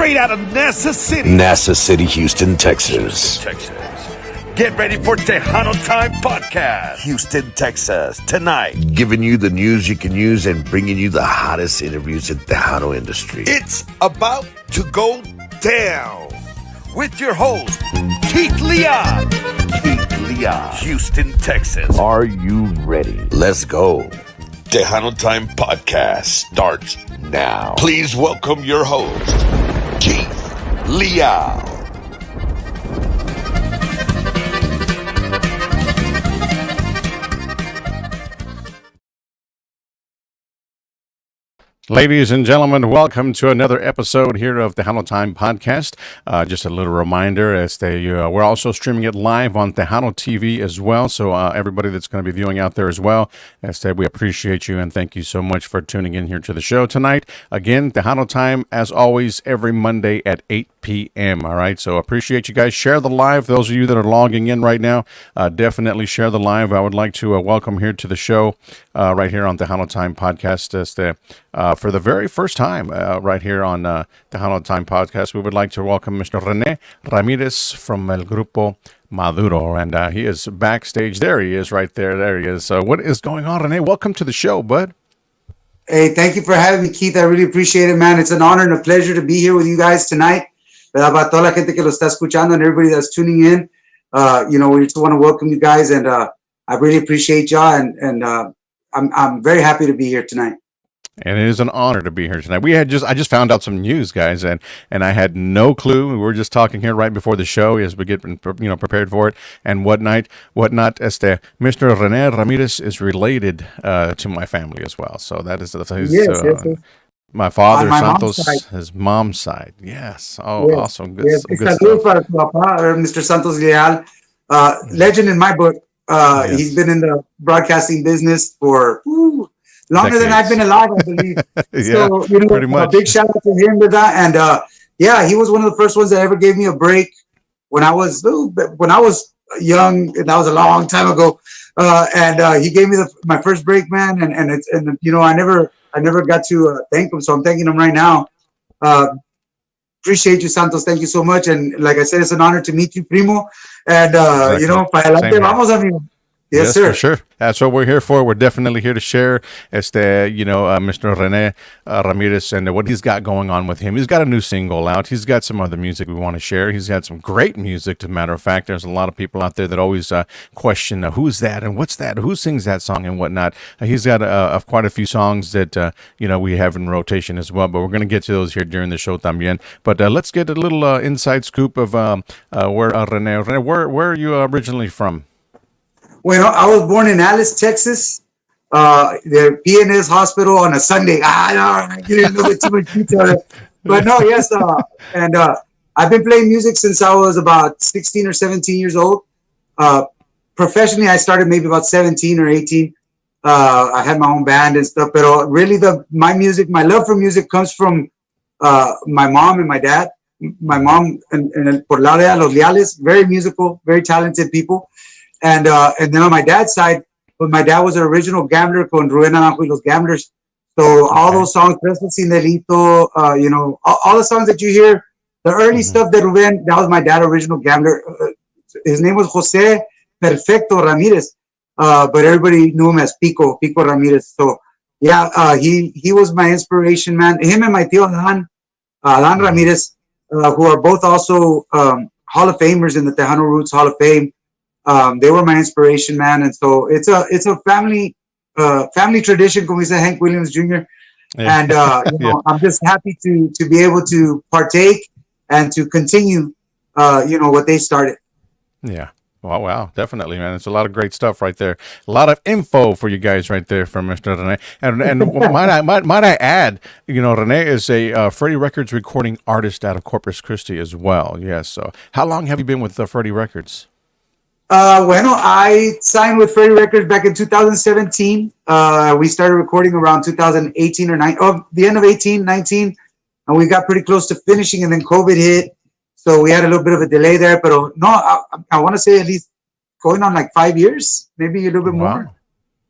straight out of NASA City, Houston, Texas. Get ready for Tejano Time Podcast. Houston, Texas, tonight. Giving you the news you can use and bringing you the hottest interviews in the Tejano industry. It's about to go down with your host, Keith Leon. Houston, Texas. Are you ready? Let's go. Tejano Time Podcast starts now. Please welcome your host, Keith Leon. Ladies and gentlemen, welcome to another episode here of the Tejano Time Podcast. Just a little reminder, we're also streaming it live on Tejano TV as well. So everybody that's going to be viewing out there as well, we appreciate you and thank you so much for tuning in here to the show tonight. Again, Tejano Time, as always, every Monday at 8 p.m. All right, so appreciate you guys. Share the live. Those of you that are logging in right now, definitely share the live. I would like to welcome here to the show right here on the Tejano Time Podcast. For the very first time right here on the Tejano Time Podcast, we would like to welcome Mr. Rene Ramirez from El Grupo Maduro, and he is backstage. There he is right there. There he is. So what is going on, Rene? Welcome to the show, bud. Hey, thank you for having me, Keith. I really appreciate it, man. It's an honor and a pleasure to be here with you guys tonight. Para toda la gente que lo está escuchando and everybody that's tuning in, we just want to welcome you guys, and I really appreciate y'all, and I'm very happy to be here tonight. And it is an honor to be here tonight. I just found out some news, guys, and I had no clue. We were just talking here right before the show as we get prepared for it and whatnot. Mr. Rene Ramirez is related to my family as well. So that is yes. My father, my Santos, his mom's side. Yes. Oh, yes. Awesome. Good stuff. Mr. Santos Leal, legend in my book. Yes. He's been in the broadcasting business for longer than I've been alive, I believe. Yeah, so, pretty much. A big shout out to him with that. And he was one of the first ones that ever gave me a break when I was young. And that was a long time ago. And he gave me my first break, man. I never got to thank him, so I'm thanking him right now. Appreciate you, Santos. Thank you so much. And like I said, it's an honor to meet you, primo. And exactly. Para adelante vamos, amigo. Yes, sir. For sure. That's what we're here for. We're definitely here to share, Mr. Rene Ramirez and what he's got going on with him. He's got a new single out. He's got some other music we want to share. He's got some great music, as a matter of fact. There's a lot of people out there that always question who's that and what's that? Who sings that song and whatnot? He's got quite a few songs that, we have in rotation as well, but we're going to get to those here during the show también. But let's get a little inside scoop of where Rene, where are you originally from? Well, I was born in Alice, Texas, the PNS hospital on a Sunday. I didn't know too much detail. But no, yes. And I've been playing music since I was about 16 or 17 years old. Professionally, I started maybe about 17 or 18. I had my own band and stuff. But really, my love for music comes from my mom and my dad. My mom and por lado de los Leales, very musical, very talented people. And then on my dad's side, but my dad was an original gambler con Rubén Naranjo y los Gamblers. So all those songs, Preso Sin Delito, all the songs that you hear, the early stuff that Rubén, that was my dad, original gambler. His name was Jose Perfecto Ramirez, but everybody knew him as Pico Ramirez. So yeah, he was my inspiration, man. Him and my tío Alan Ramirez, who are both also Hall of Famers in the Tejano Roots Hall of Fame. They were my inspiration, man, and so it's a family tradition, como dice Hank Williams Jr. And I'm just happy to be able to partake and to continue, what they started. Yeah. Wow, definitely, man. It's a lot of great stuff right there. A lot of info for you guys right there from Mr. Rene. And might I add, Rene is a Freddie Records recording artist out of Corpus Christi as well. Yes. So how long have you been with Freddie Records? I signed with Freddie Records back in 2017. We started recording around 2018 or the end of 19, and we got pretty close to finishing, and then COVID hit. So we had a little bit of a delay there, but I want to say at least going on like 5 years, maybe a little bit more.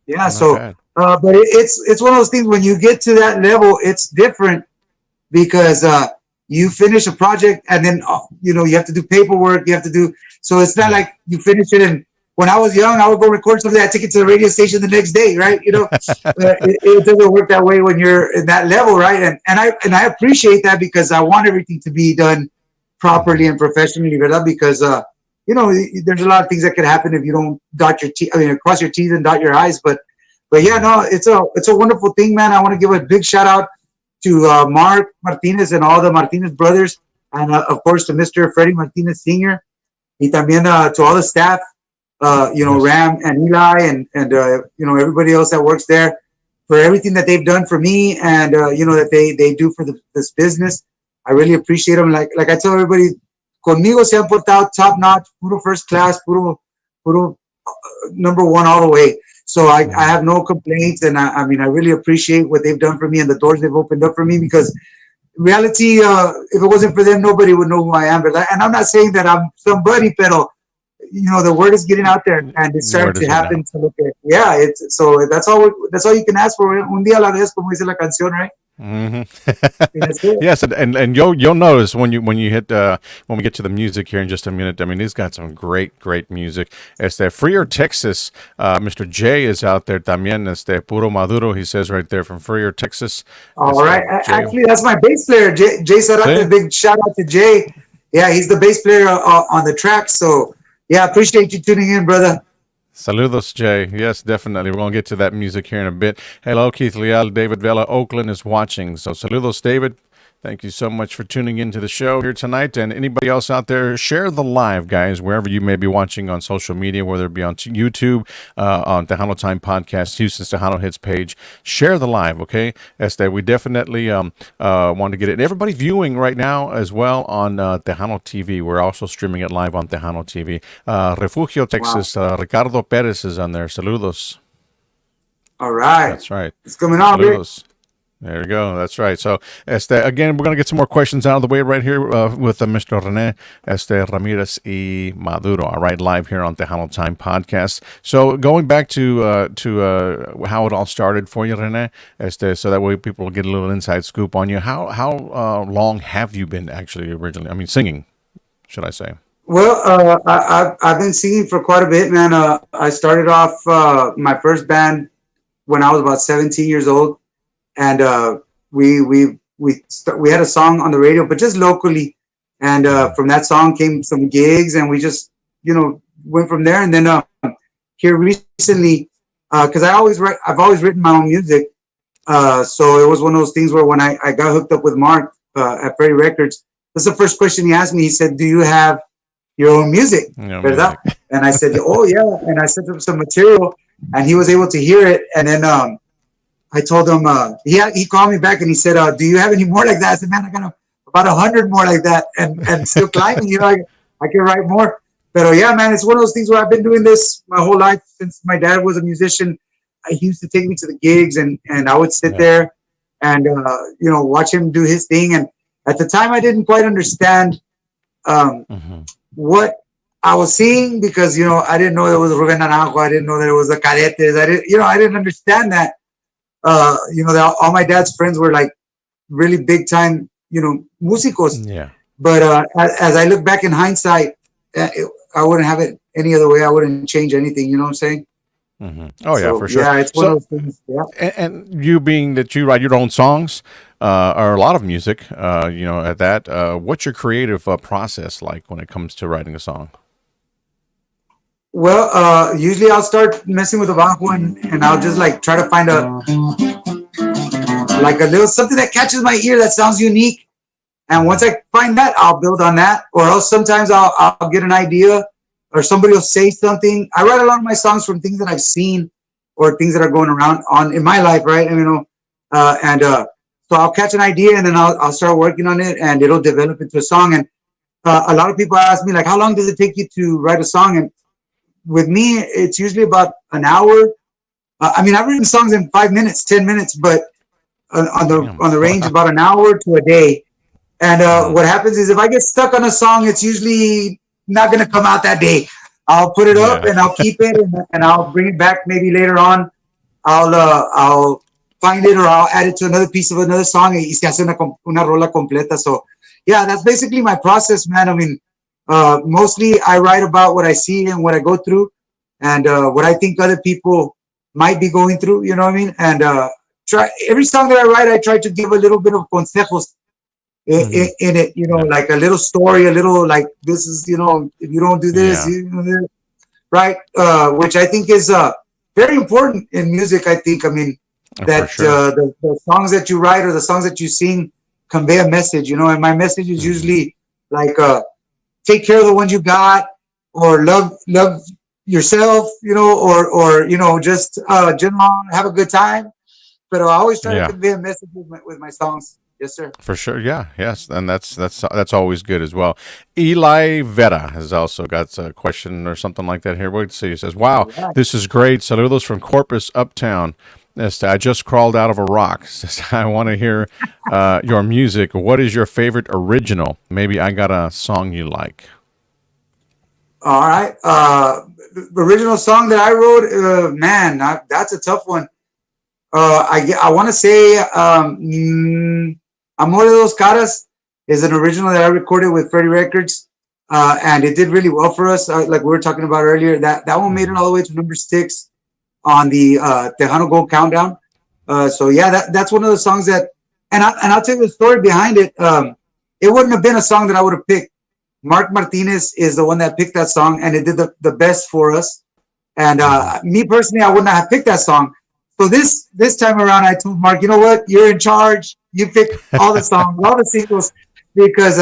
Yeah. But it's one of those things when you get to that level, it's different because, you finish a project and then you have to do paperwork. You have to do so. It's not like you finish it. And when I was young, I would go record something. I take it to the radio station the next day, right? It doesn't work that way when you're in that level, right? And I appreciate that because I want everything to be done properly and professionally, ¿verdad? Because there's a lot of things that could happen if you don't cross your T's and dot your I's. But yeah, no, it's a wonderful thing, man. I want to give a big shout out to Mark Martinez and all the Martinez brothers, and of course to Mr. Freddie Martinez Sr. Y también to all the staff, Ram and Eli and everybody else that works there for everything that they've done for me and that they do for this business. I really appreciate them. Like I tell everybody, conmigo se han portado top notch, puro first class, puro number one all the way. So I have no complaints, and I really appreciate what they've done for me and the doors they've opened up for me, because reality, if it wasn't for them, nobody would know who I am. And I'm not saying that I'm somebody, pero the word is getting out there, and it's starting to happen. To look at, so that's all you can ask for. Un día a la vez, como dice la canción, right? Mm-hmm. Yes, and you'll notice when you hit when we get to the music here in just a minute. I mean, he's got some great music. Freer, Texas. Mr. J is out there también. Puro Maduro. He says right there from Freer, Texas. All right, actually, that's my bass player, Jay Sarate. Big shout out to Jay. Yeah, he's the bass player on the track. So yeah, appreciate you tuning in, brother. Saludos, Jay. Yes, definitely. We're going to get to that music here in a bit. Hello, Keith Leal. David Vela, Oakland is watching. So saludos, David. Thank you so much for tuning into the show here tonight. And anybody else out there, share the live, guys, wherever you may be watching on social media, whether it be on YouTube, on Tejano Time Podcast, Houston's Tejano Hits page. Share the live, okay? We definitely want to get it. And everybody viewing right now as well on Tejano TV. We're also streaming it live on Tejano TV. Refugio, Texas. Wow. Ricardo Perez is on there. Saludos. All right. That's right. It's coming on, Saludos. There you go. That's right. So, again, we're going to get some more questions out of the way right here with Mr. Rene, Ramirez y Maduro. All right, live here on Tejano Time Podcast. So, going back to how it all started for you, Rene, so that way people will get a little inside scoop on you. How long have you been actually originally? I mean, singing, should I say? Well, I've been singing for quite a bit, man. I started off my first band when I was about 17 years old. And we had a song on the radio, but just locally. And from that song came some gigs, and we just went from there. And then here recently, because I've always written my own music. So it was one of those things where when I got hooked up with Mark at Freddie Records, that's the first question he asked me. He said, "Do you have your own music?" Music. And I said, "Oh yeah." And I sent him some material, and he was able to hear it. And then I told him, he called me back and he said, "Do you have any more like that?" I said, "Man, I got about 100 more like that, and still climbing. I can write more." But yeah, man, it's one of those things where I've been doing this my whole life since my dad was a musician. He used to take me to the gigs, and I would sit there and watch him do his thing. And at the time, I didn't quite understand what I was seeing, because I didn't know there was Rubén Naranjo. I didn't know there was the Cadetes. I didn't understand that. All my dad's friends were like really big time, músicos. Yeah. But as I look back in hindsight, I wouldn't have it any other way. I wouldn't change anything. You know what I'm saying? Mm-hmm. Oh yeah, for sure. Yeah, it's one of those things. Yeah. And you being that you write your own songs, or a lot of music, at that, what's your creative process like when it comes to writing a song? Well, usually I'll start messing with the bajo and I'll just like try to find a little something that catches my ear that sounds unique. And once I find that, I'll build on that. Or else sometimes I'll get an idea, or somebody will say something. I write a lot of my songs from things that I've seen or things that are going around in my life, right? So I'll catch an idea and then I'll start working on it, and it'll develop into a song. And a lot of people ask me, like, how long does it take you to write a song? And with me, it's usually about an hour. I've written songs in 5 minutes, 10 minutes, but on the range about an hour to a day. And what happens is if I get stuck on a song, it's usually not going to come out that day. I'll put it up and I'll keep it and I'll bring it back maybe later on. I'll find it, or I'll add it to another piece of another song. Y se hace una rola completa. So yeah, that's basically my process, man. I mean, mostly I write about what I see and what I go through, and what I think other people might be going through. You know what I mean? And try every song that I write, I try to give a little bit of consejos in it. You know, Yeah. like a little story, a little like this is, you know, if you don't do this, Yeah. you know, right? Which I think is very important in music. I think. I mean, For that sure. the songs that you write or the songs that you sing convey a message. You know, and my message is usually like take care of the ones you got, or love yourself. You know, or you know, just general have a good time. But I always try to Yeah. convey a message with my songs. Yes, sir. For sure, yeah, yes, and that's always good as well. Eli Vera has also got a question or something like that here. Wait, see, he says, "Wow, All right. this is great. Saludos from Corpus, Uptown. I just crawled out of a rock. Says, I want to hear your music. What is your favorite original? Maybe I got a song you like." All right. The original song that I wrote, man, that's a tough one. I want to say Amor de Dos Caras is an original that I recorded with Freddie Records, and it did really well for us. Like we were talking about earlier, that one made it all the way to number 6 on the Tejano Gold Countdown. So yeah, that's one of the songs that, and I'll tell you the story behind it. It wouldn't have been a song that I would have picked. Mark Martinez is the one that picked that song, and it did the best for us. And me personally, I would not have picked that song. So this time around, I told Mark, you know what? You're in charge. You pick all the songs, all the singles, because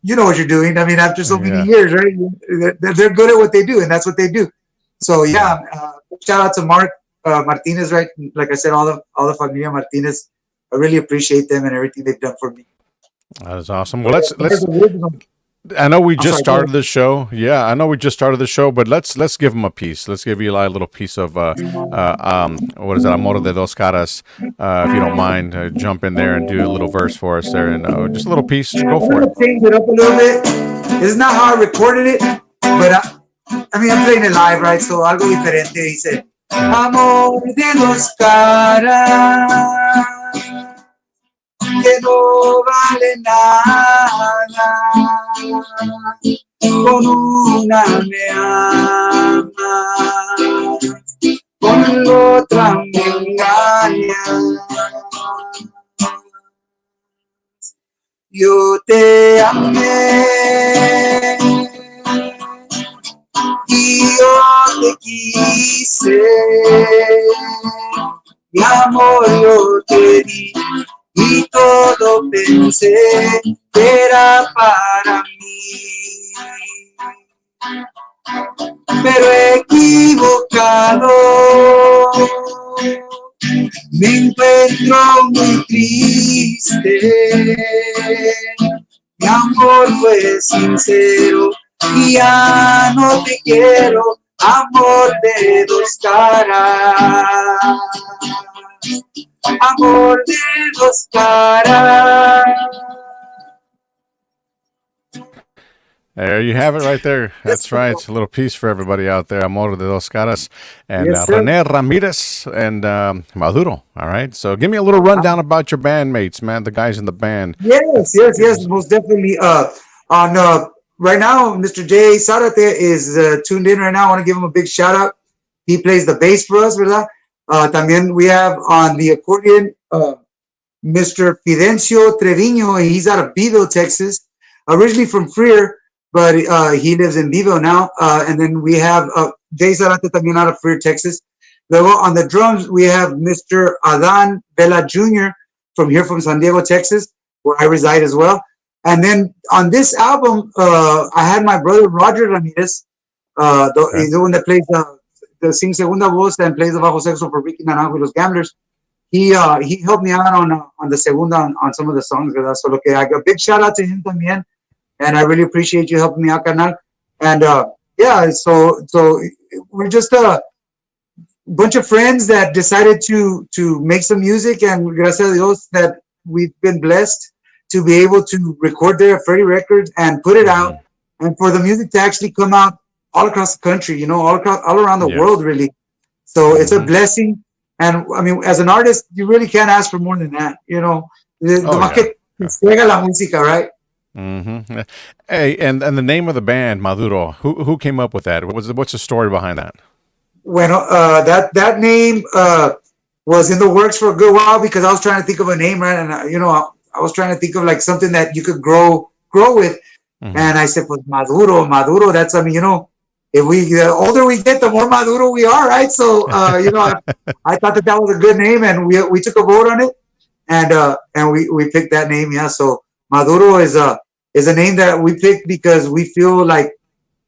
you know what you're doing. I mean, after so many Yeah, years, right? They're good at what they do, and that's what they do. So yeah, yeah, shout out to Mark Martinez, right? Like I said, all the familia Martinez. I really appreciate them and everything they've done for me. that is awesome. Well, But let's as far as let's. the original, I know we I'm just sorry. Go ahead. started the show. Yeah, I know we just started the show, but let's give him a piece. Let's give Eli a little piece of what is that? Amor de Dos Caras. If you don't mind, jump in there and do a little verse for us there, and just a little piece. Yeah, Go I'm for it. gonna change it up a little bit. It's not how I recorded it, but I mean, I'm playing it live, right? So algo diferente. Dice, amor de dos caras, que no vale nada. Con una me amas, con otra me engañas. Yo te amé y yo te quise, mi amor yo te di y todo pensé que era para mí, pero equivocado me encuentro muy triste. Mi amor fue sincero y ya no te quiero, amor de dos caras, amor de dos caras. There you have it right there. Yes, That's right. A little piece for everybody out there. Amor de Dos Caras and yes, sir. Rene Ramirez and Maduro. All right. So give me a little rundown about your bandmates, man, the guys in the band. Yes, yes, yes, most definitely. On right now, Mr. Jay Sarate is tuned in right now. I want to give him a big shout out. He plays the bass for us, ¿verdad? También we have on the accordion Mr. Fidencio Trevino. He's out of Beeville, Texas, originally from Freer, but he lives in Beeville now. And then we have Jay Zarate también out of Freer, Texas. Luego on the drums, we have Mr. Adan Vela Jr. from San Diego, Texas, where I reside as well. And then on this album, I had my brother Roger Ramirez, Okay. he's the one that plays the sing segunda voz and plays the bajo sexo for Ricky Naranjo y los Gamblers. He helped me out on the segunda on some of the songs, ¿verdad? So look, I got a big shout out to him también, and I really appreciate you helping me out, carnal. And yeah, so we're just a bunch of friends that decided to make some music, and gracias a Dios that we've been blessed to be able to record there at Freddie Records and put it out, and for the music to actually come out all across the country, you know, all around the Yes. world, really. So it's a blessing. And I mean, as an artist, you really can't ask for more than that, you know. Oh, Nomás yeah. que juega la música, right? Mm-hmm. Hey, and the name of the band, Maduro. Who came up with that? What's the story behind that? Well, that name was in the works for a good while because I was trying to think of a name, right? And I was trying to think of like something that you could grow with. Mm-hmm. And I said, "Pues Maduro. That's I mean, if the older we get, the more Maduro we are, right?" So, I thought that was a good name, and we took a vote on it, and we picked that name. Yeah. So Maduro is a name that we picked because we feel like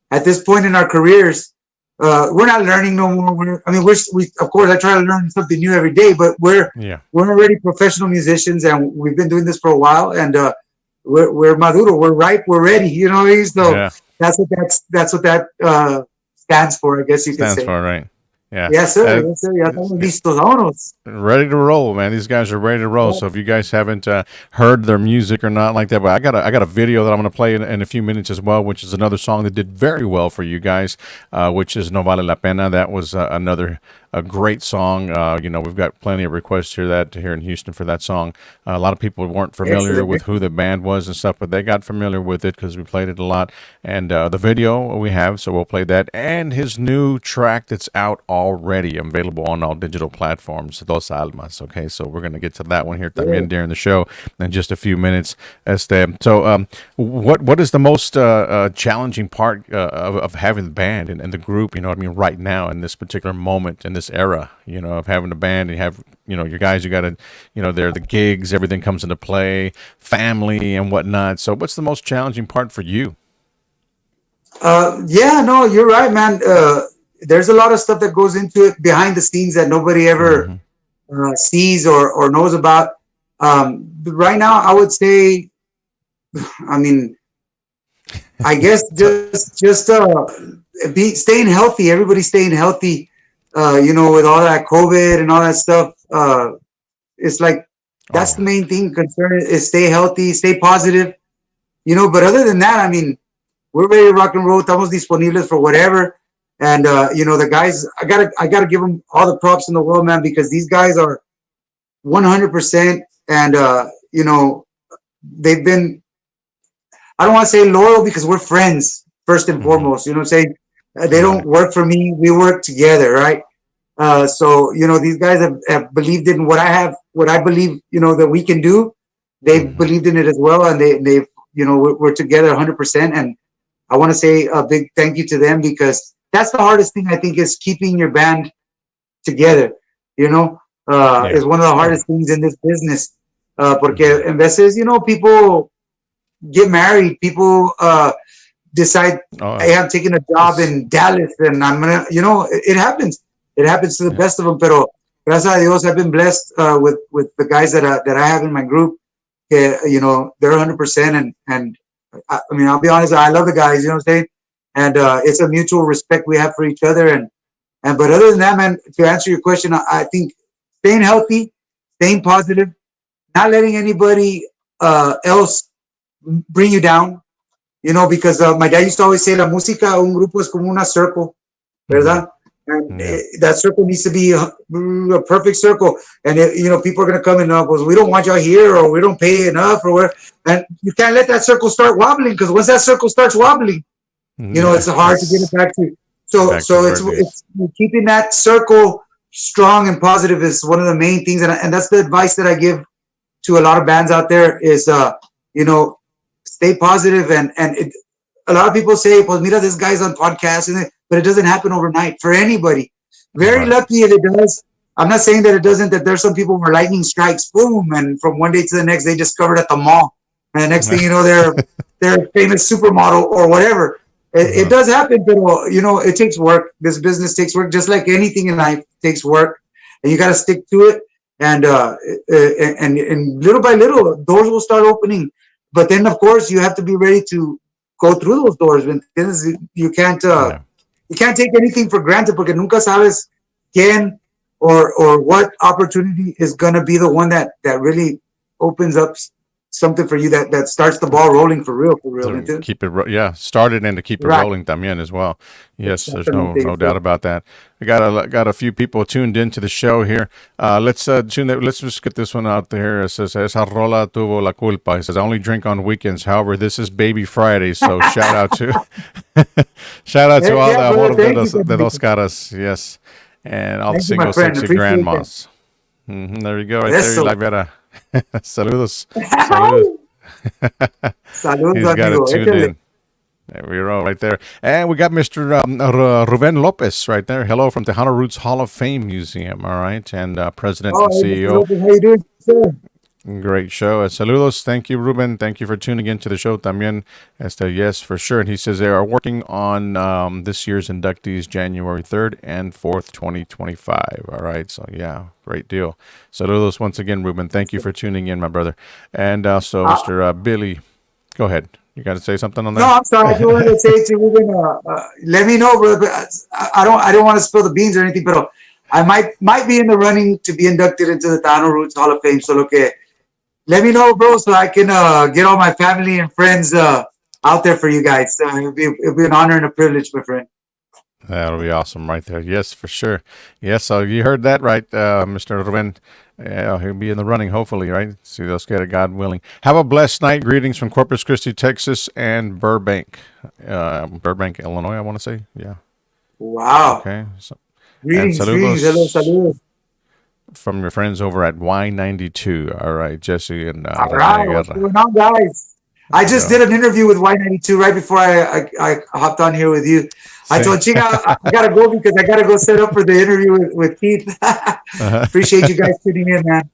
at this point in our careers, we're not learning no more. We of course I try to learn something new every day, but Yeah. we're already professional musicians, and we've been doing this for a while, and we're Maduro, we're ripe, we're ready. So Yeah. that's what that stands for, I guess you could Stands say. for right. Yeah. Yes, sir. Yes, sir. Ya estamos listos. Vámonos. Ready to roll, man. These guys are ready to roll. So if you guys haven't heard their music or not like that, but I got a video that I'm going to play in a few minutes as well, which is another song that did very well for you guys, which is No Vale La Pena. That was another a great song. We've got plenty of requests here in Houston for that song. A lot of people weren't familiar with who the band was and stuff, but they got familiar with it because we played it a lot. And the video we have, so we'll play that. And his new track that's out already, available on all digital platforms, Dos Almas. Okay, so we're going to get to that one here también during the show in just a few minutes. What is the most challenging part of having the band and the group? You know what I mean, right now in this particular moment in this era, of having a band and you have your guys. You got to, they're the gigs. Everything comes into play, family and whatnot. So, what's the most challenging part for you? Yeah, no, you're right, man. There's a lot of stuff that goes into it behind the scenes that nobody ever sees or knows about. But right now, I would say, I mean, I guess just be staying healthy. Everybody staying healthy. With all that COVID and all that stuff, it's like that's the main thing. Concern is stay healthy, stay positive. But other than that, I mean, we're ready to rock and roll. Estamos disponibles for whatever. And the guys, I gotta give them all the props in the world, man, because these guys are 100%. And they've been. I don't want to say loyal because we're friends first and foremost. You know what I'm saying? They don't work for me. We work together, right? So these guys have believed in what I believe, that we can do. They've believed in it as well, and they've we're together 100%. And I want to say a big thank you to them because that's the hardest thing I think is keeping your band together. Is one of the hardest things in this business. Porque en veces, people get married, people decide, hey, I'm taking a job in Dallas and I'm gonna, it happens. It happens to the best of them. Pero gracias a Dios, I've been blessed with the guys that I have in my group. They're 100%. And I mean, I'll be honest, I love the guys. You know what I'm saying? And it's a mutual respect we have for each other. But other than that, man, to answer your question, I think staying healthy, staying positive, not letting anybody else bring you down. Because my dad used to always say, la música, un grupo es como una circle, ¿verdad? And that circle needs to be a perfect circle. And, people are going to come and goes, we don't want y'all here, or we don't pay enough, or whatever. And you can't let that circle start wobbling, because once that circle starts wobbling, it's hard to get it back to. So it's keeping that circle strong and positive is one of the main things. And that's the advice that I give to a lot of bands out there is, stay positive. And a lot of people say, pues mira, this guy's on podcast, but it doesn't happen overnight for anybody. Very lucky if it does. I'm not saying that it doesn't, that there's some people where lightning strikes, boom, and from one day to the next, they discovered at the mall. And the next thing you know, they're a famous supermodel or whatever. It does happen, but, it takes work. This business takes work, just like anything in life takes work. And you got to stick to it. And little by little, doors will start opening. But then, of course, you have to be ready to go through those doors. You can't take anything for granted, porque nunca sabes quién or what opportunity is going to be the one that really opens up something for you that starts the ball rolling for real, To keep it, started and to keep it Right. rolling también as well. Yes, there's no Exactamente. doubt about that. We got a few people tuned into the show here. Let's just get this one out there. It says esa rola tuvo la culpa. It says I only drink on weekends. However, this is Baby Friday, so shout out to all the brother, amor de dos caras. Yes, and all the Thank you, my single friend. sexy Appreciate that. grandmas. There you go, right there, Eso. La Vera. Saludos, salud. Saludos, He's got it amigo. tuned Échale. in. There we go, right there. And we got Mr. Ruben Lopez right there. Hello from Tejano Roots Hall of Fame Museum, all right? And President and Hey, Mr. CEO. Lopez, how you doing, sir? Great show. Saludos. Thank you, Ruben. Thank you for tuning into the show también. Yes, for sure. And he says they are working on this year's inductees January 3rd and 4th, 2025. All right. So, yeah, great deal. Saludos once again, Ruben. Thank you for tuning in, my brother. And also, Mr. Billy, go ahead. You got to say something on that? No, I'm sorry. I just wanted to say to Ruben, let me know, brother. But I don't want to spill the beans or anything, but I might be in the running to be inducted into the Tejano Roots Hall of Fame. So let me know, bro, so I can get all my family and friends out there for you guys. It'll be an honor and a privilege, my friend. That'll be awesome right there. Yes, for sure. Yes, so you heard that right, Mr. Ruben. Yeah, he'll be in the running, hopefully, right? See, let's get it, God willing. Have a blessed night. Greetings from Corpus Christi, Texas, and Burbank, Illinois, I want to say. Yeah. Wow. Okay. So, Greetings, and greetings. Hello, saludos. from your friends over at Y92. All right, Jesse and All right, Rene what's Guerra. going on, guys? I just did an interview with Y92 right before I hopped on here with you. I told Chica I gotta go because I gotta go set up for the interview with Keith. Appreciate you guys tuning in, man.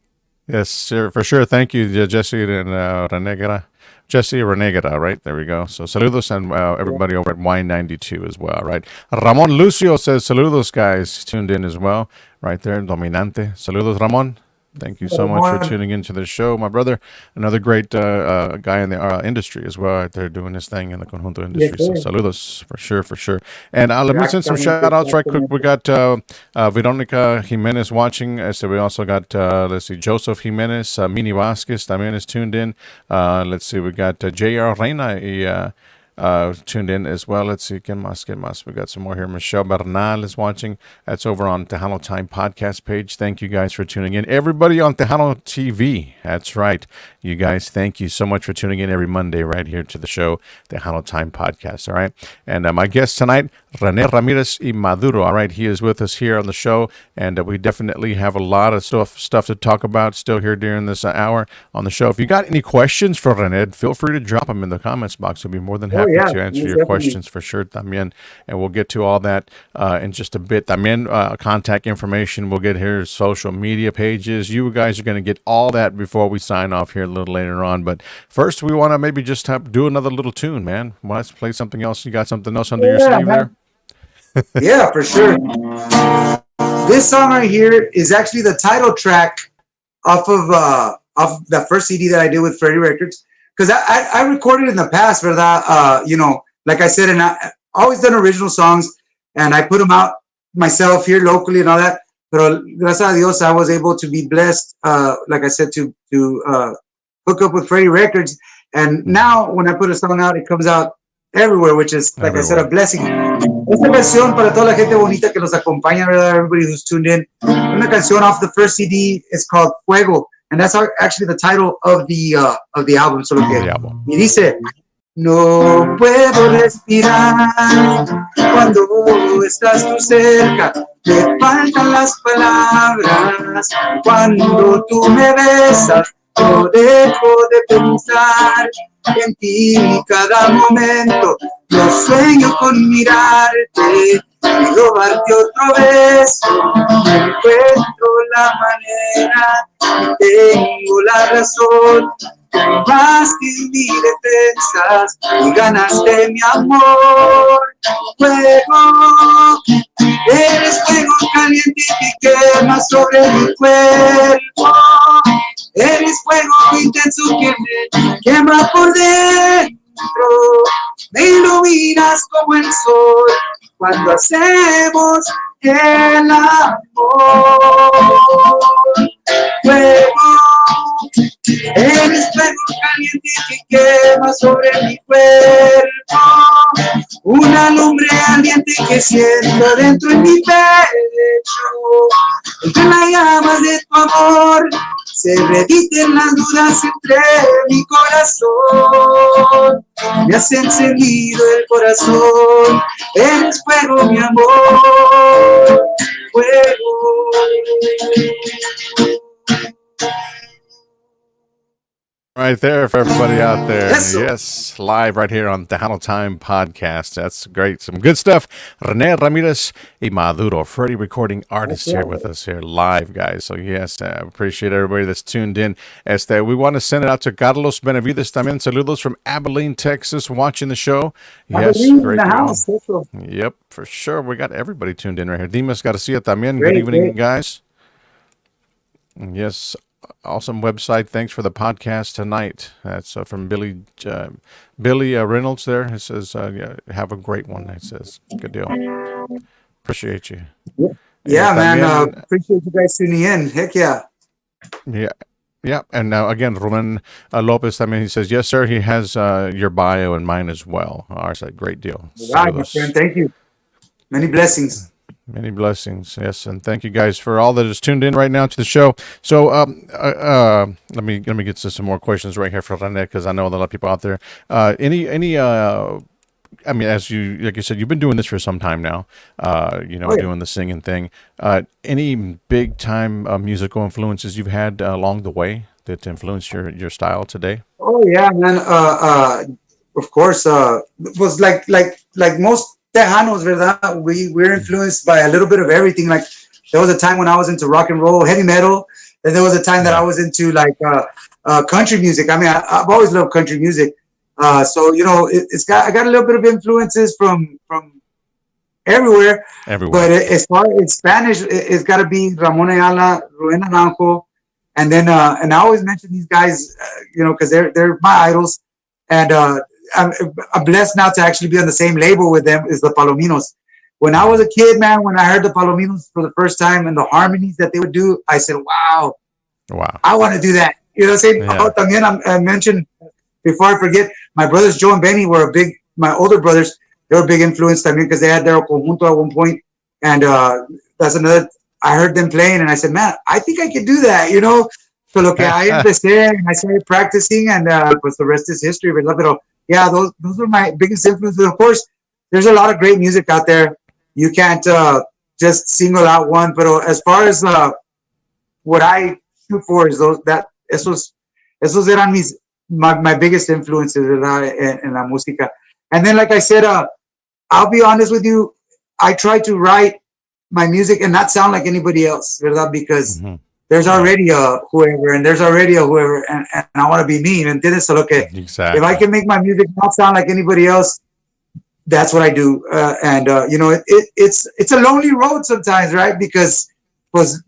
Yes, sir, for sure. Thank you, Jesse and Rene Guerra. Jesse Renegada, right? There we go. So saludos and everybody over at Y92 as well, right? Ramon Lucio says saludos, guys. Tuned in as well, right there. Dominante. Saludos, Ramon. Thank you so much for tuning into the show, my brother. Another great guy in the industry as well, right there doing his thing in the conjunto industry. Yes, so saludos for sure, for sure. And let me send some shout outs right quick. We got Veronica Jimenez watching. So we also got, let's see, Joseph Jimenez, Mini Vasquez también is tuned in. Let's see, we got J.R. Rene tuned in as well. Let's see, ¿Qué más? We got some more here. Michelle Bernal is watching. That's over on Tejano Time Podcast page. Thank you guys for tuning in. Everybody on Tejano TV. That's right. You guys, thank you so much for tuning in every Monday right here to the show, Tejano Time Podcast. All right. And my guest tonight, Rene Ramirez y Maduro. All right. He is with us here on the show. And we definitely have a lot of stuff to talk about still here during this hour on the show. If you got any questions for Rene, feel free to drop them in the comments box. We'll be more than happy to answer your questions for sure también, and we'll get to all that in just a bit. También contact information, we'll get here, social media pages. You guys are going to get all that before we sign off here a little later on, but first we want to maybe just do another little tune, man. Let's play something else. You got something else under your sleeve there? Yeah, for sure. This song right here is actually the title track off of the first CD that I did with Freddie Records. Because I recorded in the past, ¿verdad? Like I said, and I always done original songs, and I put them out myself here locally and all that. Pero gracias a Dios, I was able to be blessed, like I said, to hook up with Freddie Records. And now, when I put a song out, it comes out everywhere, which is, like I said, a blessing. Esta canción para toda la gente bonita que nos acompaña, ¿verdad? Everybody who's tuned in. Una canción off the first CD is called Fuego. And that's actually the title of the album. So y dice, no puedo respirar cuando estás tú cerca, me faltan las palabras cuando tú me besas, no dejo de pensar en ti cada momento, yo sueño con mirarte y robarte otro beso, no encuentro la manera, tengo la razón, más que mis defensas y ganaste mi amor. Fuego, eres fuego caliente que quema sobre mi cuerpo, eres fuego intenso que me quema por dentro, me iluminas como el sol cuando hacemos el amor. Fuego, eres fuego quema sobre mi cuerpo, una lumbre ardiente que siento dentro en mi pecho. Entre las llamas de tu amor se repiten las dudas entre mi corazón. Me has encendido el corazón, eres fuego, mi amor, fuego. Right there for everybody out there. Yes, sir. Yes, live right here on Tejano Time Podcast. That's great. Some good stuff. Rene, Ramirez, y Maduro, Freddie recording artists here with us here live, guys. So, yes, I appreciate everybody that's tuned in. We want to send it out to Carlos Benavides también. Saludos from Abilene, Texas, watching the show. Yes, Abilene in the house. Yep, for sure. We got everybody tuned in right here. Dimas Garcia también. Great, Good evening, great. guys. Yes. Awesome website. Thanks for the podcast tonight. That's from Billy Reynolds there. It says, have a great one. It says, good deal. Appreciate you. Yeah, man. También, Appreciate you guys tuning in. Heck yeah. Yeah. Yeah. And now again, Ruben Lopez, he says, yes, sir. He has your bio and mine as well. All right. Great deal. Right, my friend. Thank you. Many blessings. Many blessings, yes, and thank you guys for all that is tuned in right now to the show. So, let me get to some more questions right here for Rene, because I know a lot of people out there. I mean, as you like you said, you've been doing this for some time now. Doing the singing thing. Any big time musical influences you've had along the way that influenced your style today? Oh yeah, man. Of course. It was like most Tejanos, ¿verdad? We're influenced by a little bit of everything. Like there was a time when I was into rock and roll, heavy metal. Then there was a time that I was into country music. I mean, I've always loved country music. So I got a little bit of influences from everywhere. But as far as Spanish, it's got to be Ramon Ayala, Rubén Naranjo, and then and I always mention these guys, because they're my idols, and I'm blessed now to actually be on the same label with them is the Palominos. When I was a kid, man, when I heard the Palominos for the first time and the harmonies that they would do, I said, wow, I want to do that. You know what I'm saying? Yeah. Oh, también I mentioned, before I forget, my brothers Joe and Benny were my older brothers, they were a big influence también because they had their conjunto at one point. And that's another, I heard them playing and I said, man, I think I could do that, So lo que I empecé and I started practicing and pues the rest is history. Pero yeah, those are my biggest influences. Of course, there's a lot of great music out there. You can't just single out one. But as far as what I shoot for is esos eran my biggest influences in la música. And then, like I said, I'll be honest with you, I try to write my music and not sound like anybody else, ¿verdad? Because there's already a whoever, and there's already a whoever, and I want to be me. ¿Entiendes? So, exactly. If I can make my music not sound like anybody else, that's what I do. It's a lonely road sometimes, right? Because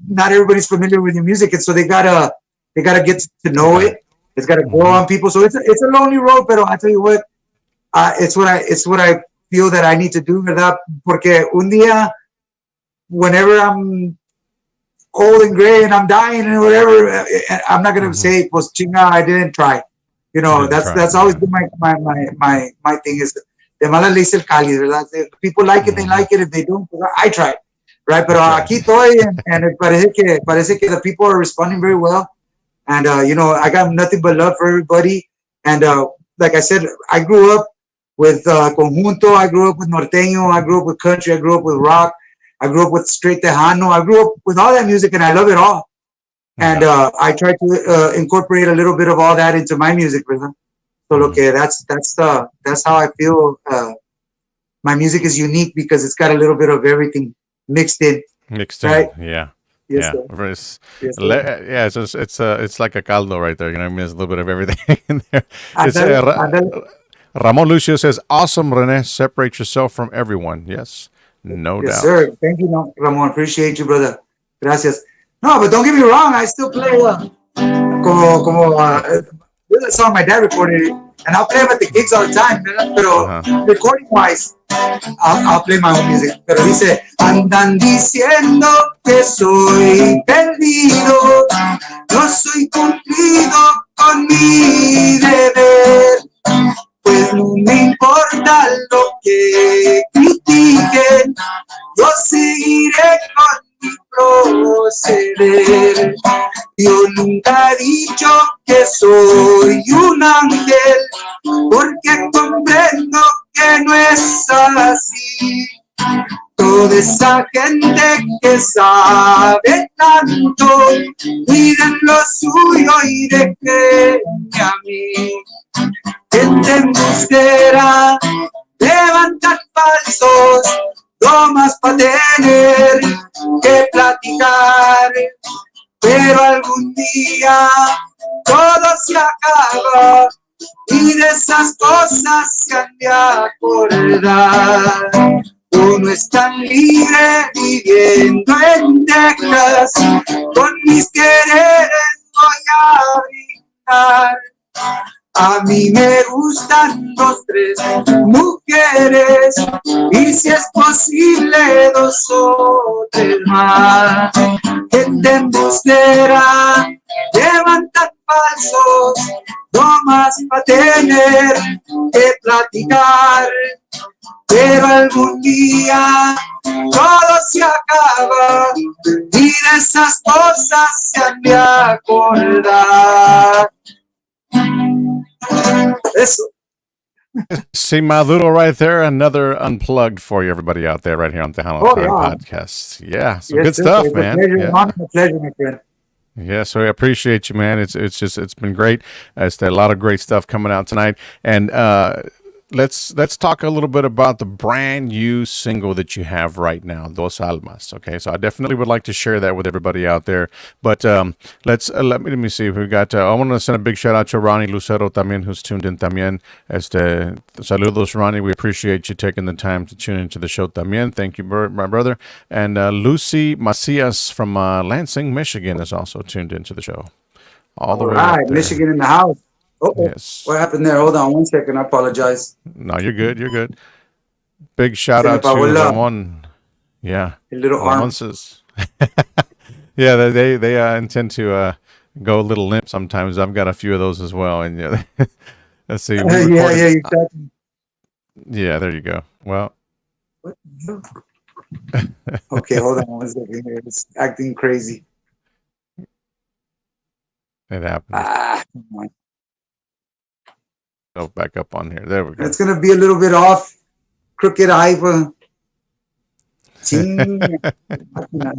not everybody's familiar with your music, and so they gotta get to know it. It's gotta grow on people. So it's a lonely road. But I tell you what, it's what I feel that I need to do, ¿verdad? Porque un día, whenever I'm old and gray and I'm dying and whatever, I'm not gonna say, "Pues chinga, I didn't try." That's always been my thing is de malas le hice el cáliz, ¿verdad? If people like it, they like it. If they don't, I tried, right? Pero aquí estoy, and parece que the people are responding very well, and I got nothing but love for everybody. And like I said, I grew up with conjunto, I grew up with norteño, I grew up with country, I grew up with rock. I grew up with straight Tejano. I grew up with all that music, and I love it all. And I try to incorporate a little bit of all that into my music, brother. So, that's how I feel. My music is unique because it's got a little bit of everything mixed in. Right? Yeah. Yes, It's like a caldo right there. You know what I mean? There's a little bit of everything in there. Ramon Lucio says, "Awesome, Rene. Separate yourself from everyone." Yes. No doubt. Yes, sir. Thank you, Ramon. Appreciate you, brother. Gracias. No, but don't get me wrong. I still play this is a song my dad recorded, and I'll play them at the gigs all the time. Pero recording-wise, I'll play my own music. Pero dice, andan diciendo que soy perdido, no soy cumplido con mi deber. proceder. Yo nunca he dicho que soy un ángel, porque comprendo que no es así. Toda esa gente que sabe tanto, cuiden lo suyo y déjenme a mí. Gente embustera, levantan falsos, bromas para tener que platicar. Pero algún día todo se acaba y de esas cosas se han de acordar. Uno es tan libre viviendo en Texas, con mis quereres voy a brindar. A mí me gustan 2, 3 mujeres y si es posible 2 o 3 más. Gente embustera, levantan falsos, bromas para tener que platicar. Pero algún día todo se acaba y de esas cosas se han de acordar. Eso. See Maduro right there. Another unplugged for you, everybody out there, right here on the Tejano Time Podcast. Yeah, some good stuff, man. My pleasure, my friend. Yeah, so I appreciate you, man. It's been great. It's a lot of great stuff coming out tonight, and let's talk a little bit about the brand new single that you have right now, Dos Almas. Okay, so I definitely would like to share that with everybody out there. But let me see if we got. I want to send a big shout out to Ronnie Lucero también, who's tuned in también. Saludos, Ronnie. We appreciate you taking the time to tune into the show también. Thank you, my brother. And Lucy Macias from Lansing, Michigan, is also tuned into the show. All the way. All right, Michigan in the house. Oh, yes. What happened there? Hold on 1 second. I apologize. No, you're good. You're good. Big shout out to Ramon. Yeah. A little arm. Yeah, they intend to go a little limp sometimes. I've got a few of those as well. And yeah, let's see. Yeah, exactly. Yeah, there you go. Well. Okay, hold on 1 second here. It's acting crazy. It happens. Come on. Go back up on here. There we go. It's going to be a little bit off. Crooked eye. Not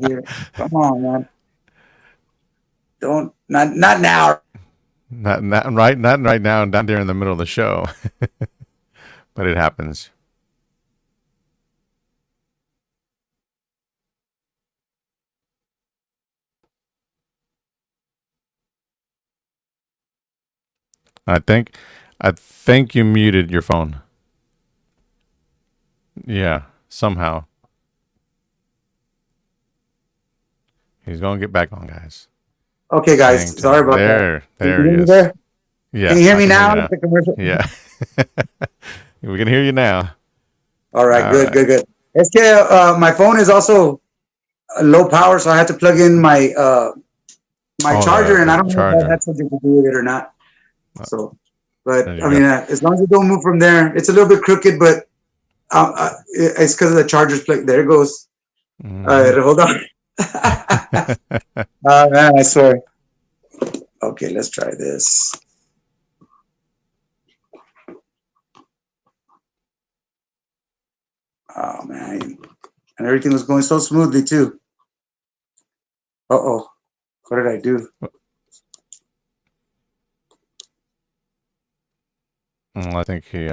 here. Come on, man. Not now. Not right now, down there in the middle of the show. But it happens. I think you muted your phone. Yeah, somehow. He's going to get back on, guys. Okay, guys. Sorry about that. There he is. There? Yeah. Can you hear me now? Yeah. We can hear you now. All right, good. Es que my phone is also low power, so I had to plug in my charger, and I don't know if that has something to do with it or not. So, but I mean, as long as it don't move from there, it's a little bit crooked, but it's because of the charger's plug. There it goes. All right, hold on. Oh man, I swear. Okay, let's try this. Oh man, and everything was going so smoothly too. Uh-oh, what did I do? I think we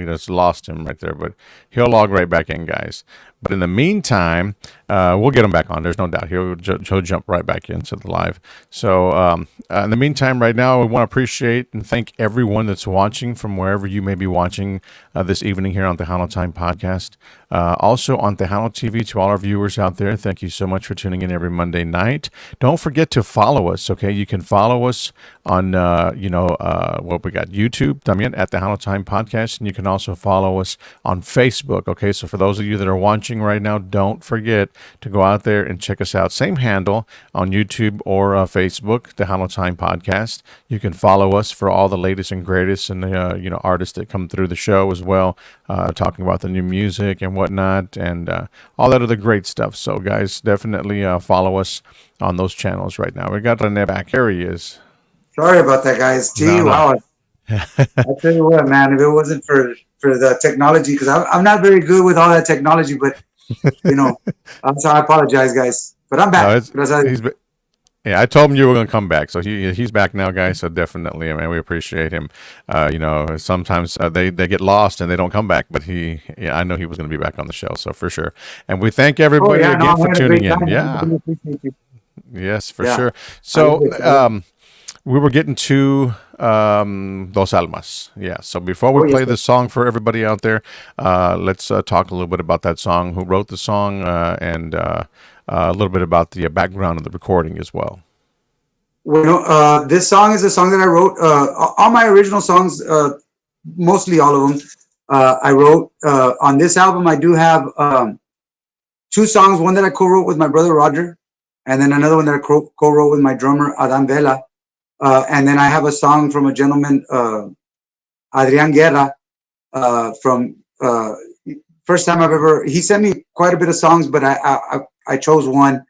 just lost him right there, but he'll log right back in, guys. But in the meantime, we'll get him back on. There's no doubt he'll jump right back into the live. So in the meantime, right now, we want to appreciate and thank everyone that's watching from wherever you may be watching this evening here on Tejano Time Podcast. Also on Tejano TV, to all our viewers out there, thank you so much for tuning in every Monday night. Don't forget to follow us, okay? You can follow us on, what we got, YouTube, también at Tejano Time Podcast, and you can also follow us on Facebook, okay? So for those of you that are watching right now, don't forget to go out there and check us out. Same handle on YouTube or Facebook, Tejano Time Podcast. You can follow us for all the latest and greatest and artists that come through the show as well, talking about the new music and whatnot and all that other great stuff. So guys, definitely follow us on those channels right now. We got Rene back. Here he is. Sorry about that, guys. Gee, wow. I tell you what, man, if it wasn't for the technology, because I'm not very good with all that technology, but I'm sorry, I apologize, guys. But I'm back. Yeah, I told him you were going to come back, so he's back now, guys. So definitely, I mean, we appreciate him. Sometimes they get lost and they don't come back, but I know he was going to be back on the show, so for sure. And we thank everybody again for tuning in. Yeah, yes, for sure. So we were getting to Dos Almas. Yeah. So before we play this song for everybody out there, let's talk a little bit about that song, who wrote the song, and a little bit about the background of the recording as well. Well, this song is a song that I wrote. All my original songs, mostly all of them, I wrote. On this album, I do have 2 songs. One that I co-wrote with my brother Roger, and then another one that I co-wrote with my drummer Adam Vela. And then I have a song from a gentleman, Adrian Guerra, from first time he sent me quite a bit of songs, but I chose one,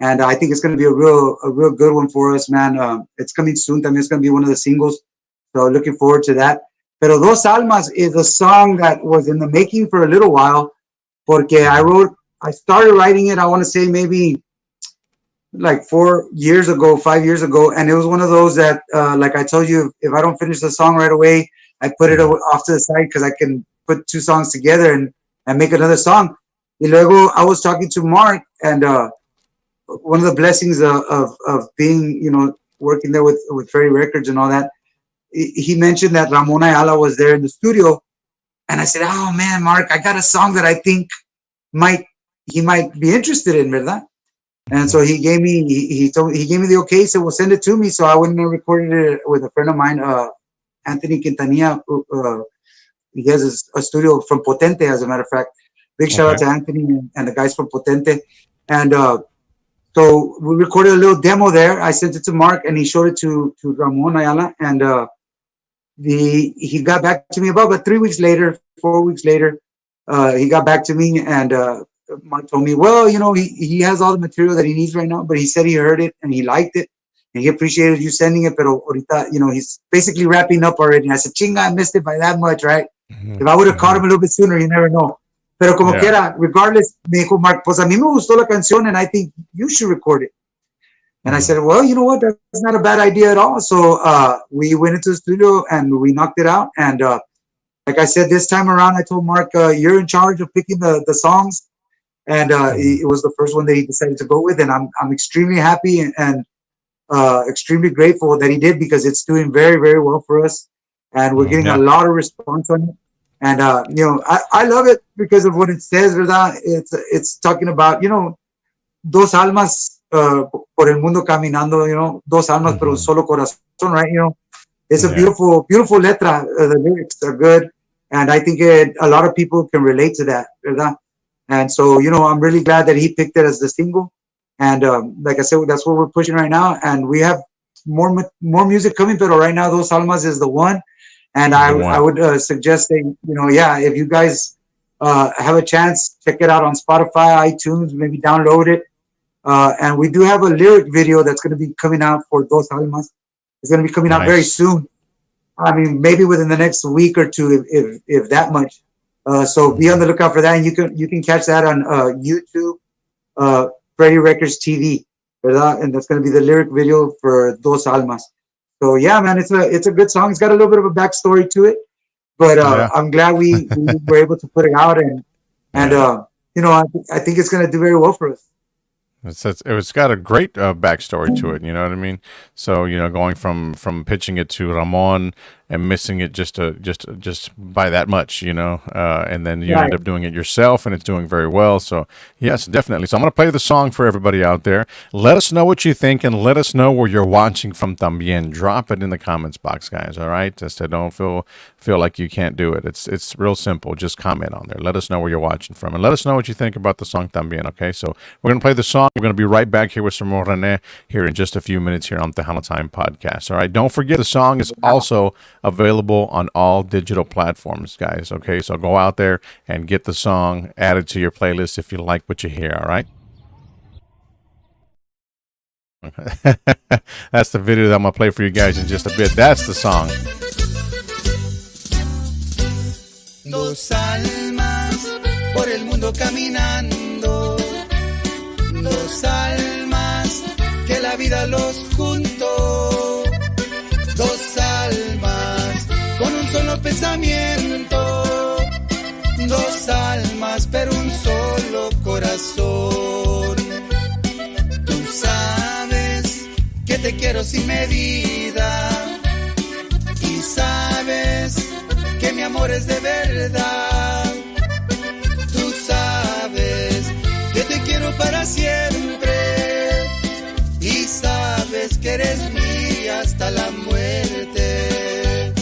and I think it's going to be a real good one for us, man. It's coming soon. I mean, it's going to be one of the singles, so looking forward to that. Pero Dos Almas is a song that was in the making for a little while, porque I started writing it, I want to say maybe like 5 years ago, and it was one of those that, like I told you, if I don't finish the song right away, I put it off to the side because I can put 2 songs together and make another song. Y luego I was talking to Mark, and one of the blessings of being, working there with Ferry Records and all that, he mentioned that Ramon Ayala was there in the studio, and I said, "Oh man, Mark, I got a song that I think he might be interested in, ¿verdad?" And so he gave me the okay, so we'll send it to me. So I went and recorded it with a friend of mine, Anthony Quintanilla. He has a studio from Potente, as a matter of fact. Big shout out to Anthony and the guys from Potente. And so we recorded a little demo there. I sent it to Mark, and he showed it to Ramon Ayala. And he got back to me about 4 weeks later. He got back to me, and Mark told me, well, he has all the material that he needs right now, but he said he heard it and he liked it and he appreciated you sending it. Pero ahorita, he's basically wrapping up already. And I said, chinga, I missed it by that much, right? If I would have caught him a little bit sooner, you never know. Pero como quiera, regardless, me dijo Mark, pues a mí me gustó la canción and I think you should record it. And I said, well, you know what? That's not a bad idea at all. So we went into the studio and we knocked it out. And like I said, this time around, I told Mark, you're in charge of picking the songs. And it was the first one that he decided to go with, and I'm extremely happy and extremely grateful that he did, because it's doing very, very well for us, and we're getting a lot of response on it. And I love it because of what it says, ¿verdad? It's talking about dos almas por el mundo caminando, dos almas pero un solo corazón, right? It's a beautiful, beautiful letra. The lyrics are good, and I think a lot of people can relate to that, ¿verdad? And so, I'm really glad that he picked it as the single. And like I said, that's what we're pushing right now. And we have more music coming, but right now, Dos Almas is the one. And I would suggest that, if you guys have a chance, check it out on Spotify, iTunes, maybe download it. And we do have a lyric video that's going to be coming out for Dos Almas. It's going to be coming out very soon. I mean, maybe within the next week or two, if that much. So be on the lookout for that, and you can catch that on YouTube, Ferry Records TV, ¿verdad? And that's going to be the lyric video for Dos Almas. So yeah, man, it's a good song. It's got a little bit of a backstory to it, but I'm glad we were able to put it out, and I think it's going to do very well for us. It's got a great backstory to it. You know what I mean? So going from pitching it to Ramon and missing it just by that much. And then you Right. end up doing it yourself, and it's doing very well. So yes, definitely. So I'm gonna play the song for everybody out there. Let us know what you think, and let us know where you're watching from. También drop it in the comments box, guys. All right, just don't feel like you can't do it. It's real simple. Just comment on there. Let us know where you're watching from, and let us know what you think about the song También. Okay, so we're gonna play the song. We're going to be right back here with some more Rene here in just a few minutes here on the Tejano Time Podcast. All right. Don't forget the song is also available on all digital platforms, guys. Okay. So go out there and get the song, add it to your playlist if you like what you hear. All right. That's the video that I'm going to play for you guys in just a bit. That's the song. Dos almas por el mundo caminando. Dos almas que la vida los juntó. Dos almas con un solo pensamiento. Dos almas pero un solo corazón. Tú sabes que te quiero sin medida. Y sabes que mi amor es de verdad. Tú sabes que te quiero para siempre y sabes que eres mía hasta la muerte.